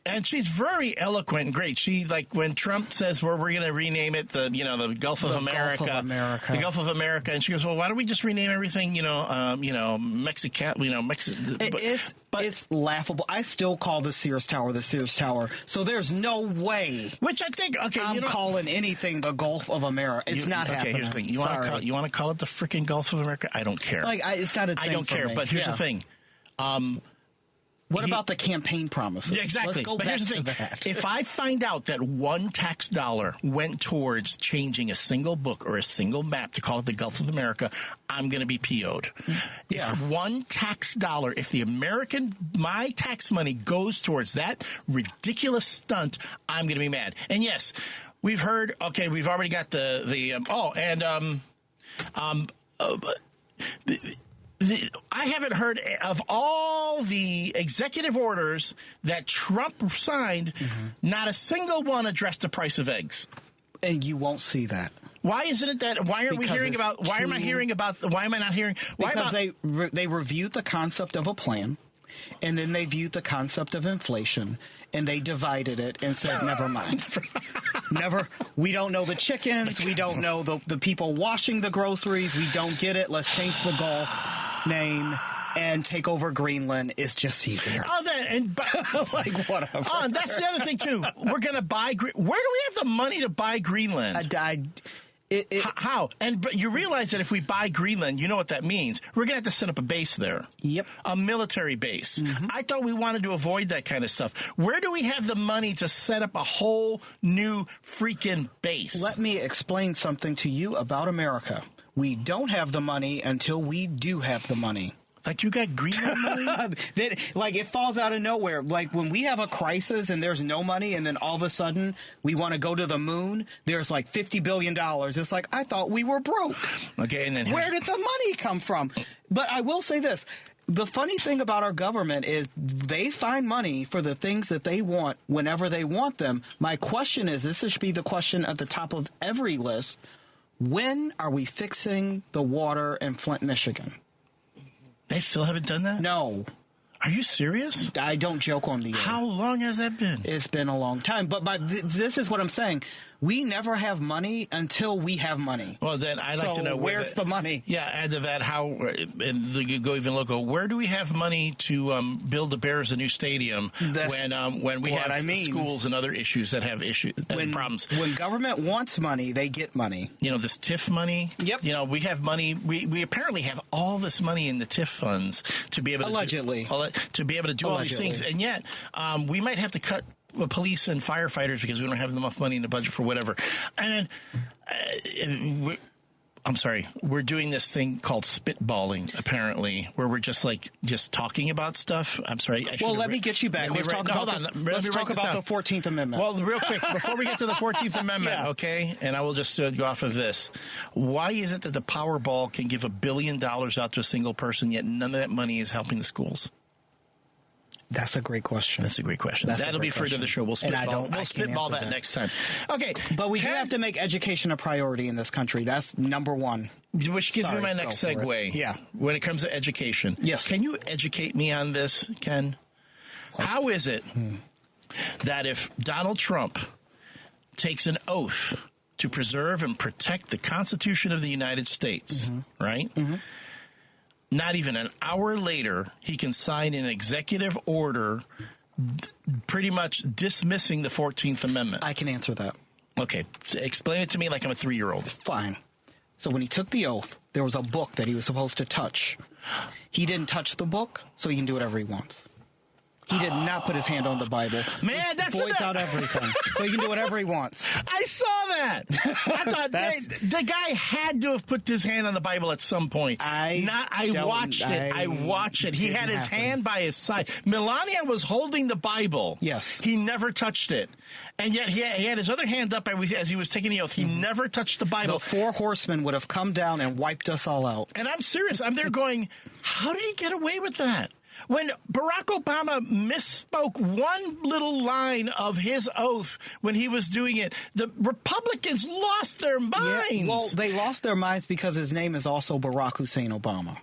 And she's very eloquent and great. She, like, when Trump says, we're going to rename it the Gulf of America. The Gulf of America. And she goes, well, why don't we just rename everything, Mexican,
It's laughable. I still call the Sears Tower the Sears Tower. So there's no way.
Which I think,
I'm calling anything the Gulf of America. It's not happening.
Okay, here's the thing. You want to call it the freaking Gulf of America? I don't care.
It's not a thing.
I don't care.
Me.
But here's the thing.
What about the campaign promises?
Exactly.
Let's go
but
back
here's the thing. If I find out that one tax dollar went towards changing a single book or a single map to call it the Gulf of America, I'm going to be PO'd. Yeah. If one tax dollar, my tax money goes towards that ridiculous stunt, I'm going to be mad. And yes, we've heard, we've already got I haven't heard of all the executive orders that Trump signed. Not a single one addressed the price of eggs.
And you won't see that.
Why isn't it that? Why am I not hearing?
Because they reviewed the concept of a plan, and then they viewed the concept of inflation, and they divided it and said, never mind. We don't know the chickens. We don't know the people washing the groceries. We don't get it. Let's change the Gulf name and take over Greenland. It's just easier.
Whatever. And that's the other thing, too. We're going to buy where do we have the money to buy Greenland? How? But you realize that if we buy Greenland, you know what that means. We're going to have to set up a base there.
Yep.
A military base. I thought we wanted to avoid that kind of stuff. Where do we have the money to set up a whole new freaking base?
Let me explain something to you about America. We don't have the money until we do have the money.
Like you got Greenland money?
It falls out of nowhere. Like when we have a crisis and there's no money and then all of a sudden we want to go to the moon, there's like $50 billion. It's like, I thought we were broke.
Okay, and then
where did the money come from? But I will say this. The funny thing about our government is they find money for the things that they want whenever they want them. My question is, this should be the question at the top of every list. When are we fixing the water in Flint, Michigan?
They still haven't done that?
No.
Are you serious?
I don't joke on the air.
How long has that been?
It's been a long time. But this is what I'm saying. We never have money until we have money.
Well, then I'd like to know
where's the money?
Yeah, add to that and you go even local. Where do we have money to build the Bears a new stadium when we have schools and other issues that have problems?
When government wants money, they get money.
This TIF money.
Yep.
We have money. We apparently have all this money in the TIF funds to be able to do all these things, and yet we might have to cut police and firefighters because we don't have enough money in the budget for whatever. And then we're doing this thing called spitballing, apparently, where we're just talking about stuff. I'm sorry.
Let me get you back. Let's talk about the 14th Amendment.
Well, real quick, before we get to the 14th Amendment, okay, and I will just go off of this. Why is it that the Powerball can give $1 billion out to a single person, yet none of that money is helping the schools?
That's a great question.
That'll be free to the show. We'll spitball that next time. Okay.
But we do have to make education a priority in this country. That's number one.
Which gives me my next segue.
Yeah.
When it comes to education.
Yes.
Can you educate me on this, Ken? How is it that if Donald Trump takes an oath to preserve and protect the Constitution of the United States, right? Not even an hour later, he can sign an executive order pretty much dismissing the 14th Amendment.
I can answer that.
Okay. So explain it to me like I'm a 3-year-old.
Fine. So when he took the oath, there was a book that he was supposed to touch. He didn't touch the book, so he can do whatever he wants. He did not put his hand on the Bible.
Man, that's
voids out everything, so he can do whatever he wants.
I saw that. I thought the guy had to have put his hand on the Bible at some point. I watched it. He had his hand by his side. Melania was holding the Bible.
Yes.
He never touched it. And yet he had his other hand up as he was taking the oath. He never touched the Bible.
The 4 horsemen would have come down and wiped us all out.
And I'm serious. I'm there going, how did he get away with that? When Barack Obama misspoke one little line of his oath when he was doing it, the Republicans lost their minds.
Yeah, well, they lost their minds because his name is also Barack Hussein Obama.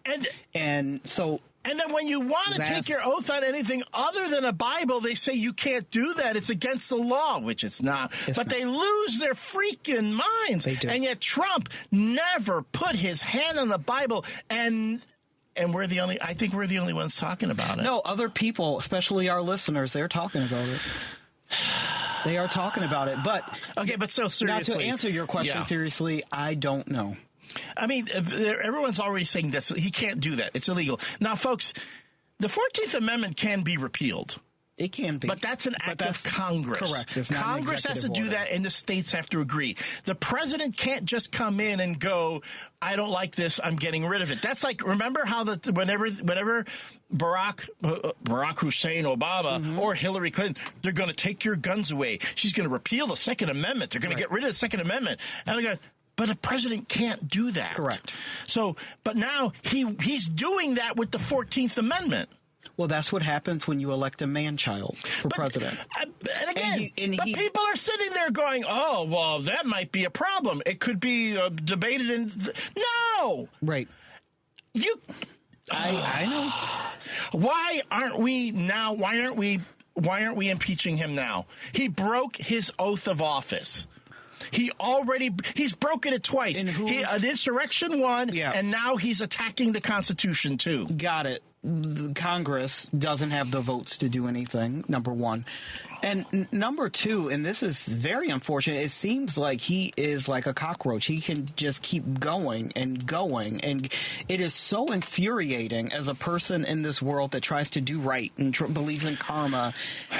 And then when you want to take your oath on anything other than a Bible, they say you can't do that. It's against the law, which it's not. But they lose their freaking minds. They do.
And yet Trump never put his hand on the Bible, and I think we're the only ones talking about it.
No, other people, especially our listeners, they're talking about it. They are talking about it. But
so seriously.
Now, to answer your question seriously, I don't know.
I mean, everyone's already saying that he can't do that. It's illegal. Now, folks, the 14th Amendment can be repealed.
It can be.
But that's an act of Congress.
Correct. It's not
Congress has to do that, and the states have to agree. The president can't just come in and go, I don't like this, I'm getting rid of it. That's like, remember how whenever Barack Hussein Obama or Hillary Clinton, they're going to take your guns away. She's going to repeal the Second Amendment. They're going to get rid of the Second Amendment. And I go, but a president can't do that.
Correct.
So, but now he's doing that with the 14th Amendment.
Well, that's what happens when you elect a man-child for president.
And again, people are sitting there going, oh, well, that might be a problem. It could be debated in... No!
Right. I know.
Why aren't we impeaching him now? He broke his oath of office. He's broken it twice. An insurrection one, and now he's attacking the Constitution too.
Got it. Congress doesn't have the votes to do anything, number one. And number two, and this is very unfortunate, it seems like he is like a cockroach. He can just keep going and going. And it is so infuriating as a person in this world that tries to do right and believes in karma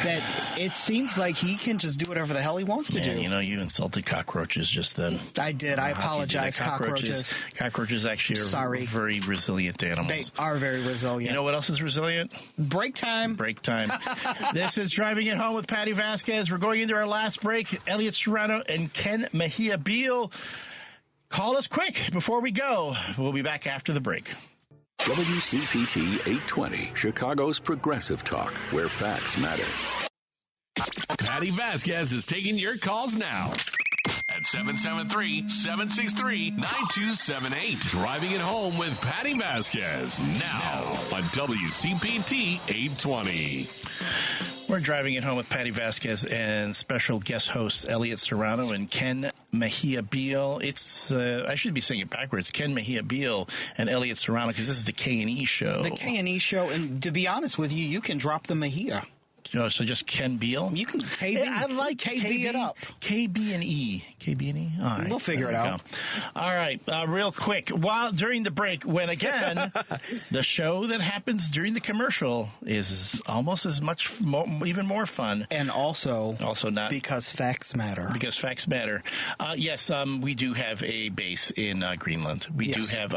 that it seems like he can just do whatever the hell he wants to do.
You know, you insulted cockroaches just then.
I did. I apologize, cockroaches.
Cockroaches actually are very resilient animals.
They are very resilient.
You know what else is resilient?
Break time.
Break time. This is Driving It Home with Patti Vasquez. We're going into our last break. Elliott Serrano and Ken Mejia-Beal. Call us quick before we go. We'll be back after the break.
WCPT 820, Chicago's progressive talk, where facts matter.
Patti Vasquez is taking your calls now at 773-763-9278. Driving it home with Patti Vasquez now on WCPT 820.
We're driving it home with Patti Vasquez and special guest hosts Elliott Serrano and Ken Mejia-Beal. It's I should be saying it backwards. Ken Mejia-Beal and Elliott Serrano, because this is the K&E show.
The K&E show, and to be honest with you, you can drop the Mejia.
So just Ken Beal?
You can KB.
I like KB
it up.
KB and E. KB and E? All right.
We'll figure it out.
All right. Real quick. During the break, when again, the show that happens during the commercial is almost as much, even more fun.
And also
not.
Because facts matter.
Because facts matter. Yes, we do have a base in Greenland. We do have,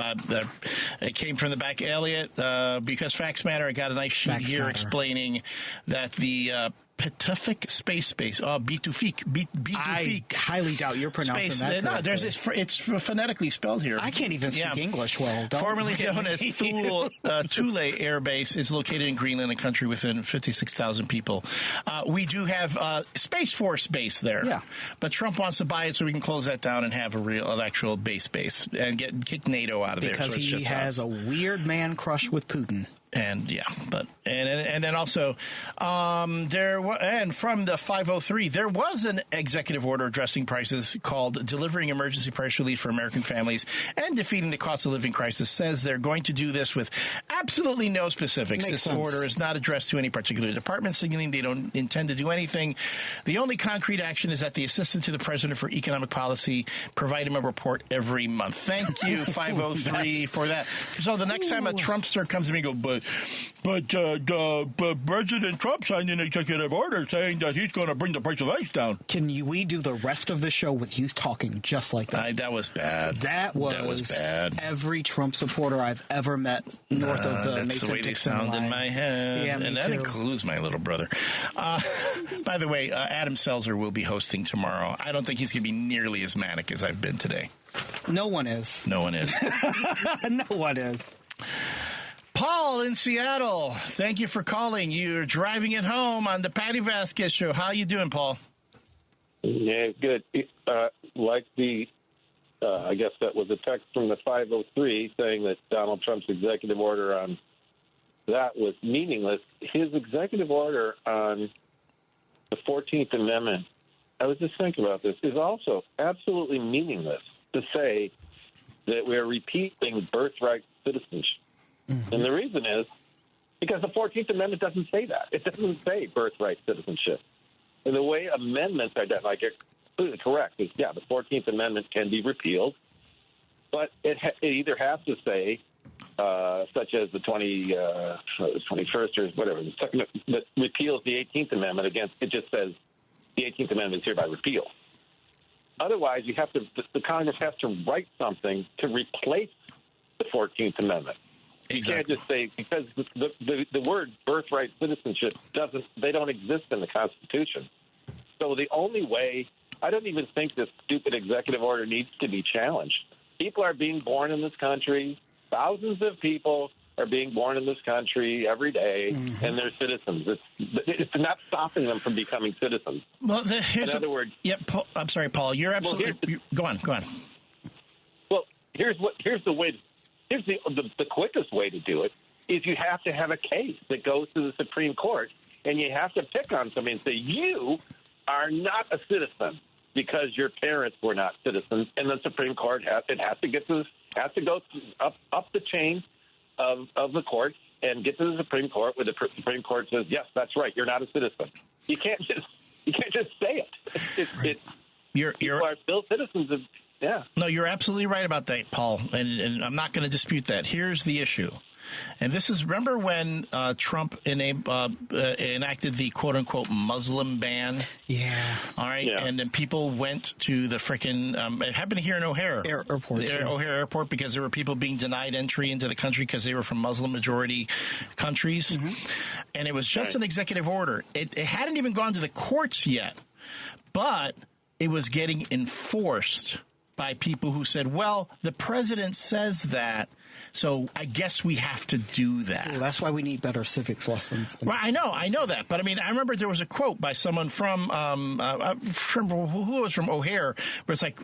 it came from the back, Elliott, because facts matter. I got a nice sheet here explaining that the Pacific Space Base, B2FIC.
I highly doubt you're pronouncing that correctly.
No, it's phonetically spelled here.
I can't even speak English well.
Formerly known as Thule Air Base, is located in Greenland, a country within 56,000 people. We do have Space Force base there.
Yeah.
But Trump wants to buy it so we can close that down and have an actual base and kick NATO out of there.
Because he has a weird man crush with Putin.
And then also, there And from the 503, there was an executive order addressing prices called Delivering Emergency Price Relief for American Families and Defeating the Cost of Living Crisis. Says they're going to do this with absolutely no specifics.
Makes
this
sense.
order is not addressed to any particular department, signaling they don't intend to do anything. The only concrete action is that the Assistant to the President for Economic Policy provide him a report every month. Thank you, 503, for that. So the next time a Trumpster comes to me and goes, but President Trump signed an executive order saying that he's going to bring the price of ice down.
We do the rest of the show with you talking just like that?
That was bad.
That was bad. Every Trump supporter I've ever met north of the
That's
Mason
the way they
Dixon
sound
line.
in my head.
Yeah,
and
me
that
too.
includes my little brother. By the way, Adam Selzer will be hosting tomorrow. I don't think he's going to be nearly as manic as I've been today.
No one is.
No one is.
No one is.
Paul in Seattle, thank you for calling. You're driving it home on the Patti Vasquez Show. How you doing, Paul?
Yeah, good. I guess that was a text from the 503 saying that Donald Trump's executive order on that was meaningless. His executive order on the 14th Amendment, I was just thinking about this, is also absolutely meaningless to say that we're repealing birthright citizenship. Mm-hmm. And the reason is because the 14th Amendment doesn't say that. It doesn't say birthright citizenship. And the way amendments are done, like, it's completely correct. Is, the 14th Amendment can be repealed, but it either has to say, such as the 21st or whatever, the second that repeals the 18th Amendment against, it just says the 18th Amendment is hereby repealed. Otherwise, the Congress has to write something to replace the 14th Amendment. You can't just say, because the word birthright citizenship they don't exist in the Constitution. So the only way, I don't even think this stupid executive order needs to be challenged. People are being born in this country. Thousands of people are being born in this country every day, and they're citizens. It's not stopping them from becoming citizens.
Well,
in other words,
Paul, I'm sorry, Paul. You're absolutely go on.
Well, here's the quickest way to do it is you have to have a case that goes to the Supreme Court, and you have to pick on somebody and say, you are not a citizen because your parents were not citizens, and the Supreme Court has to go up the chain of the courts and get to the Supreme Court, where the Supreme Court says, yes, that's right, you're not a citizen. You can't just say it. People are still citizens. Yeah.
No, you're absolutely right about that, Paul, and I'm not going to dispute that. Here's the issue. And this is, remember when Trump enacted the quote-unquote Muslim ban?
Yeah.
All right? Yeah. And then people went to the frickin' it happened here in O'Hare.
Airport.
O'Hare Airport, because there were people being denied entry into the country because they were from Muslim-majority countries. Mm-hmm. And it was just an executive order. It hadn't even gone to the courts yet, but it was getting enforced by people who said, well, the president says that, so I guess we have to do that.
Well, that's why we need better civics lessons.
Right, I know that. But, I mean, I remember there was a quote by someone from who was from O'Hare, where it's like,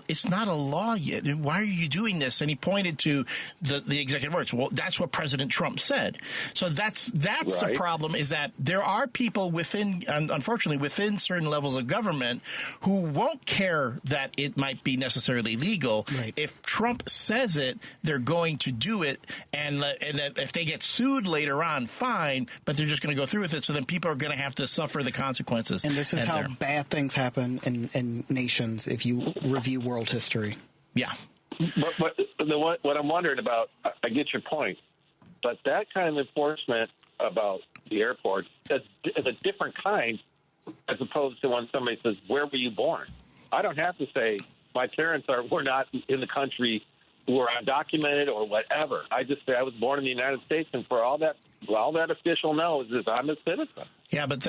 it's not a law yet. Why are you doing this? And he pointed to the executive orders. Well, that's what President Trump said. So that's right. The problem, is that there are people unfortunately, within certain levels of government who won't care that it might be necessarily legal. Right. If Trump says it, they're going to do it, and if they get sued later on, fine, but they're just going to go through with it, so then people are going to have to suffer the consequences.
And this is how bad things happen in nations if you review world history.
Yeah.
But what I'm wondering about, I get your point, but that kind of enforcement about the airport is a different kind as opposed to when somebody says, where were you born? I don't have to say, my parents were not in the country, were undocumented or whatever. I just say I was born in the United States, and for all that official knows is I'm a citizen.
Yeah, but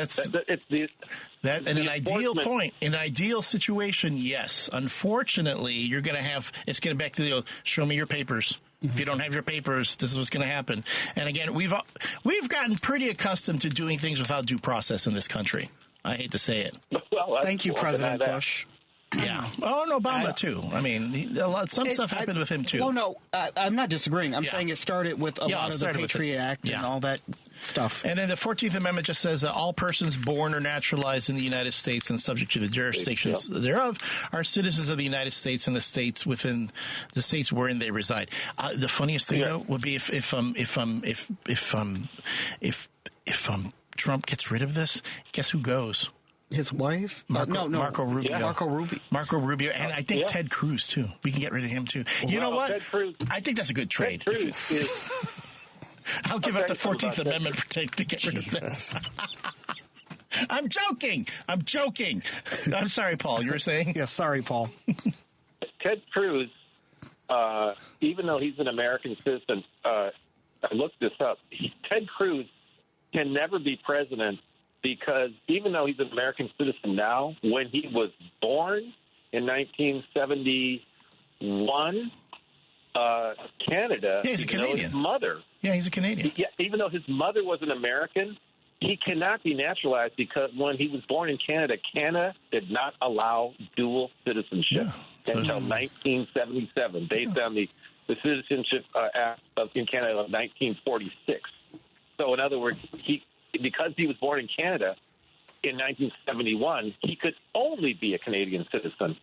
in an ideal point, in an ideal situation, yes. Unfortunately, you're going to have, it's getting back to the show me your papers. Mm-hmm. If you don't have your papers, this is what's going to happen. And again, we've gotten pretty accustomed to doing things without due process in this country. I hate to say it.
Well,
thank you, President Bush.
Yeah. Oh, and Obama, too. I mean, some stuff happened with him, too.
Well, no, I'm not disagreeing. I'm saying it started with a lot of the Patriot Act and all that stuff.
And then the 14th Amendment just says that all persons born or naturalized in the United States and subject to the jurisdictions thereof are citizens of the United States and the states within the states wherein they reside. The funniest thing though would be if Trump gets rid of this, guess who goes?
His wife?
Marco Rubio.
Yeah.
Marco Rubio. And I think Ted Cruz, too. We can get rid of him, too. You know what?
Ted Cruz,
I think that's a good trade.
Ted Cruz is...
I'll give up the 14th Amendment to get rid of this. I'm joking. I'm sorry, Paul. You were saying?
Yeah, sorry, Paul.
Ted Cruz, even though he's an American citizen, I looked this up. Ted Cruz can never be president because even though he's an American citizen now, when he was born in 1971, Canada,
he's a Canadian.
His mother.
Yeah, he's a Canadian.
Even though his mother was an American, he cannot be naturalized because when he was born in Canada, Canada did not allow dual citizenship until 1977, based on the Citizenship Act in Canada of 1946. So, in other words, because he was born in Canada in 1971, he could only be a Canadian citizen.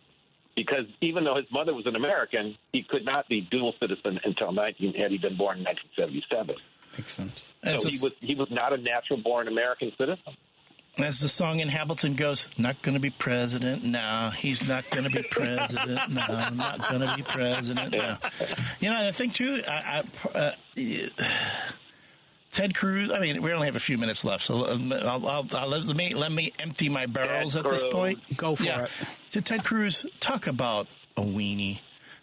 Because even though his mother was an American, he could not be dual citizen until had he been born in 1977.
Makes sense.
So he was not a natural born American citizen.
As the song in Hamilton goes, not going to be president, no. He's not going to be president, no. Not going to be president, no. You know, the thing, too, Ted Cruz, I mean, we only have a few minutes left, so let me empty my barrels at this point.
Go for it.
So Ted Cruz, talk about a weenie.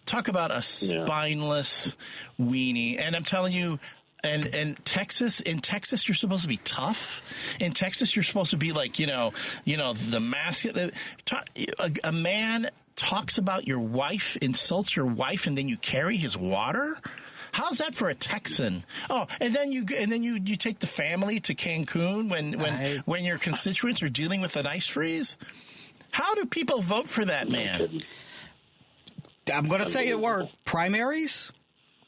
Talk about a spineless weenie. And I'm telling you, and in Texas, you're supposed to be tough. In Texas, you're supposed to be like, the mask. A man talks about your wife, insults your wife, and then you carry his water? How's that for a Texan? Oh, and then you take the family to Cancun when your constituents are dealing with an ice freeze? How do people vote for that man?
I'm going to say a word. Primaries?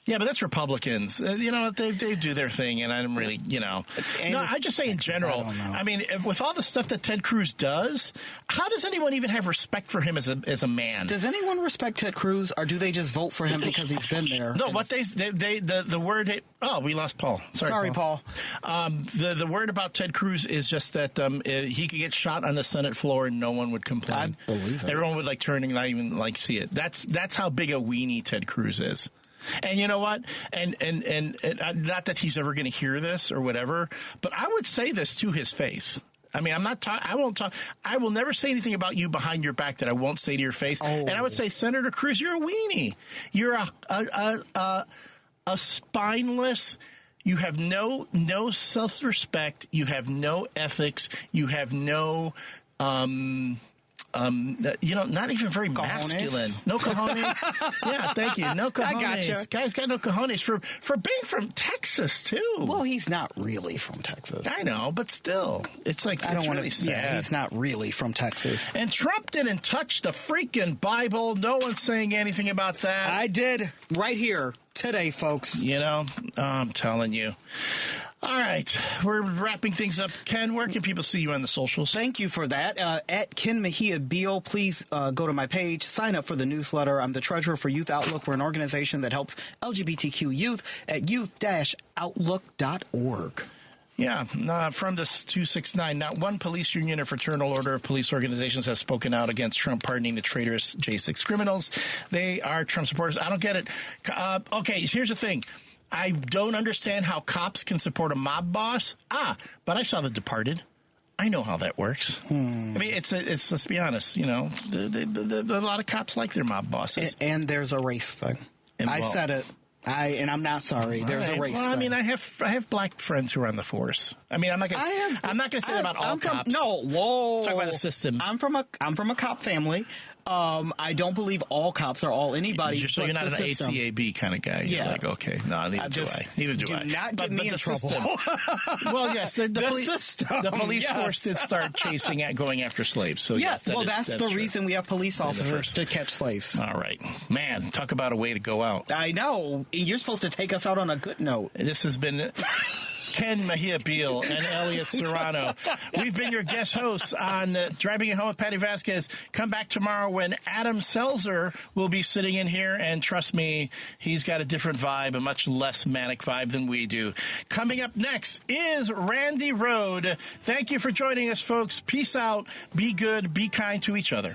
Yeah, but that's Republicans. They do their thing, and I'm really, No, I just say in general. I mean, with all the stuff that Ted Cruz does, how does anyone even have respect for him as a man?
Does anyone respect Ted Cruz, or do they just vote for him because he's been there?
No, what the word. Oh, we lost Paul. Sorry,
Paul.
The word about Ted Cruz is just that he could get shot on the Senate floor and no one would complain.
I believe it.
Everyone would turn and not even see it. That's how big a weenie Ted Cruz is. And you know what? And not that he's ever going to hear this or whatever, but I would say this to his face. I mean, I won't talk. I will never say anything about you behind your back that I won't say to your face. Oh. And I would say, Senator Cruz, you're a weenie. You're a spineless. You have no self-respect. You have no ethics. You have no. Not even very masculine. No cojones. Yeah, thank you. No cojones.
I gotcha.
Guy's got no cojones for being from Texas too.
Well, he's not really from Texas.
I know, but still, it's like it's really sad.
Yeah, he's not really from Texas.
And Trump didn't touch the freaking Bible. No one's saying anything about that.
I did right here today, folks.
I'm telling you. All right, we're wrapping things up. Ken, where can people see you on the socials?
Thank you for that. At Ken Mejia-Beal, please go to my page, sign up for the newsletter. I'm the treasurer for Youth Outlook. We're an organization that helps LGBTQ youth at youth-outlook.org.
Yeah, from this 269, not one police union or fraternal order of police organizations has spoken out against Trump pardoning the traitorous J6 criminals. They are Trump supporters. I don't get it. Okay, here's the thing. I don't understand how cops can support a mob boss. But I saw The Departed. I know how that works. I mean, it's let's be honest, a lot of cops like their mob bosses.
And there's a race thing. I said it. And I'm not sorry. There's a race thing.
I mean, I have black friends who are on the force. I mean, I'm not going to say that about all cops.
Whoa.
Talk about the system.
I'm from a cop family. I don't believe all cops are all anybody.
So you're not an ACAB kind of guy. You're like, okay, no, neither do I.
Do not get me in trouble.
Well, yes, the police force did start going after slaves. So
yes, that's the reason we have police officers to catch slaves.
All right, man, talk about a way to go out.
I know. You're supposed to take us out on a good note.
This has been. Ken Mejia-Beal and Elliott Serrano. We've been your guest hosts on Driving It Home with Patti Vasquez. Come back tomorrow when Adam Selzer will be sitting in here, and trust me, he's got a different vibe, a much less manic vibe than we do. Coming up next is Randy Road. Thank you for joining us, folks. Peace out. Be good. Be kind to each other.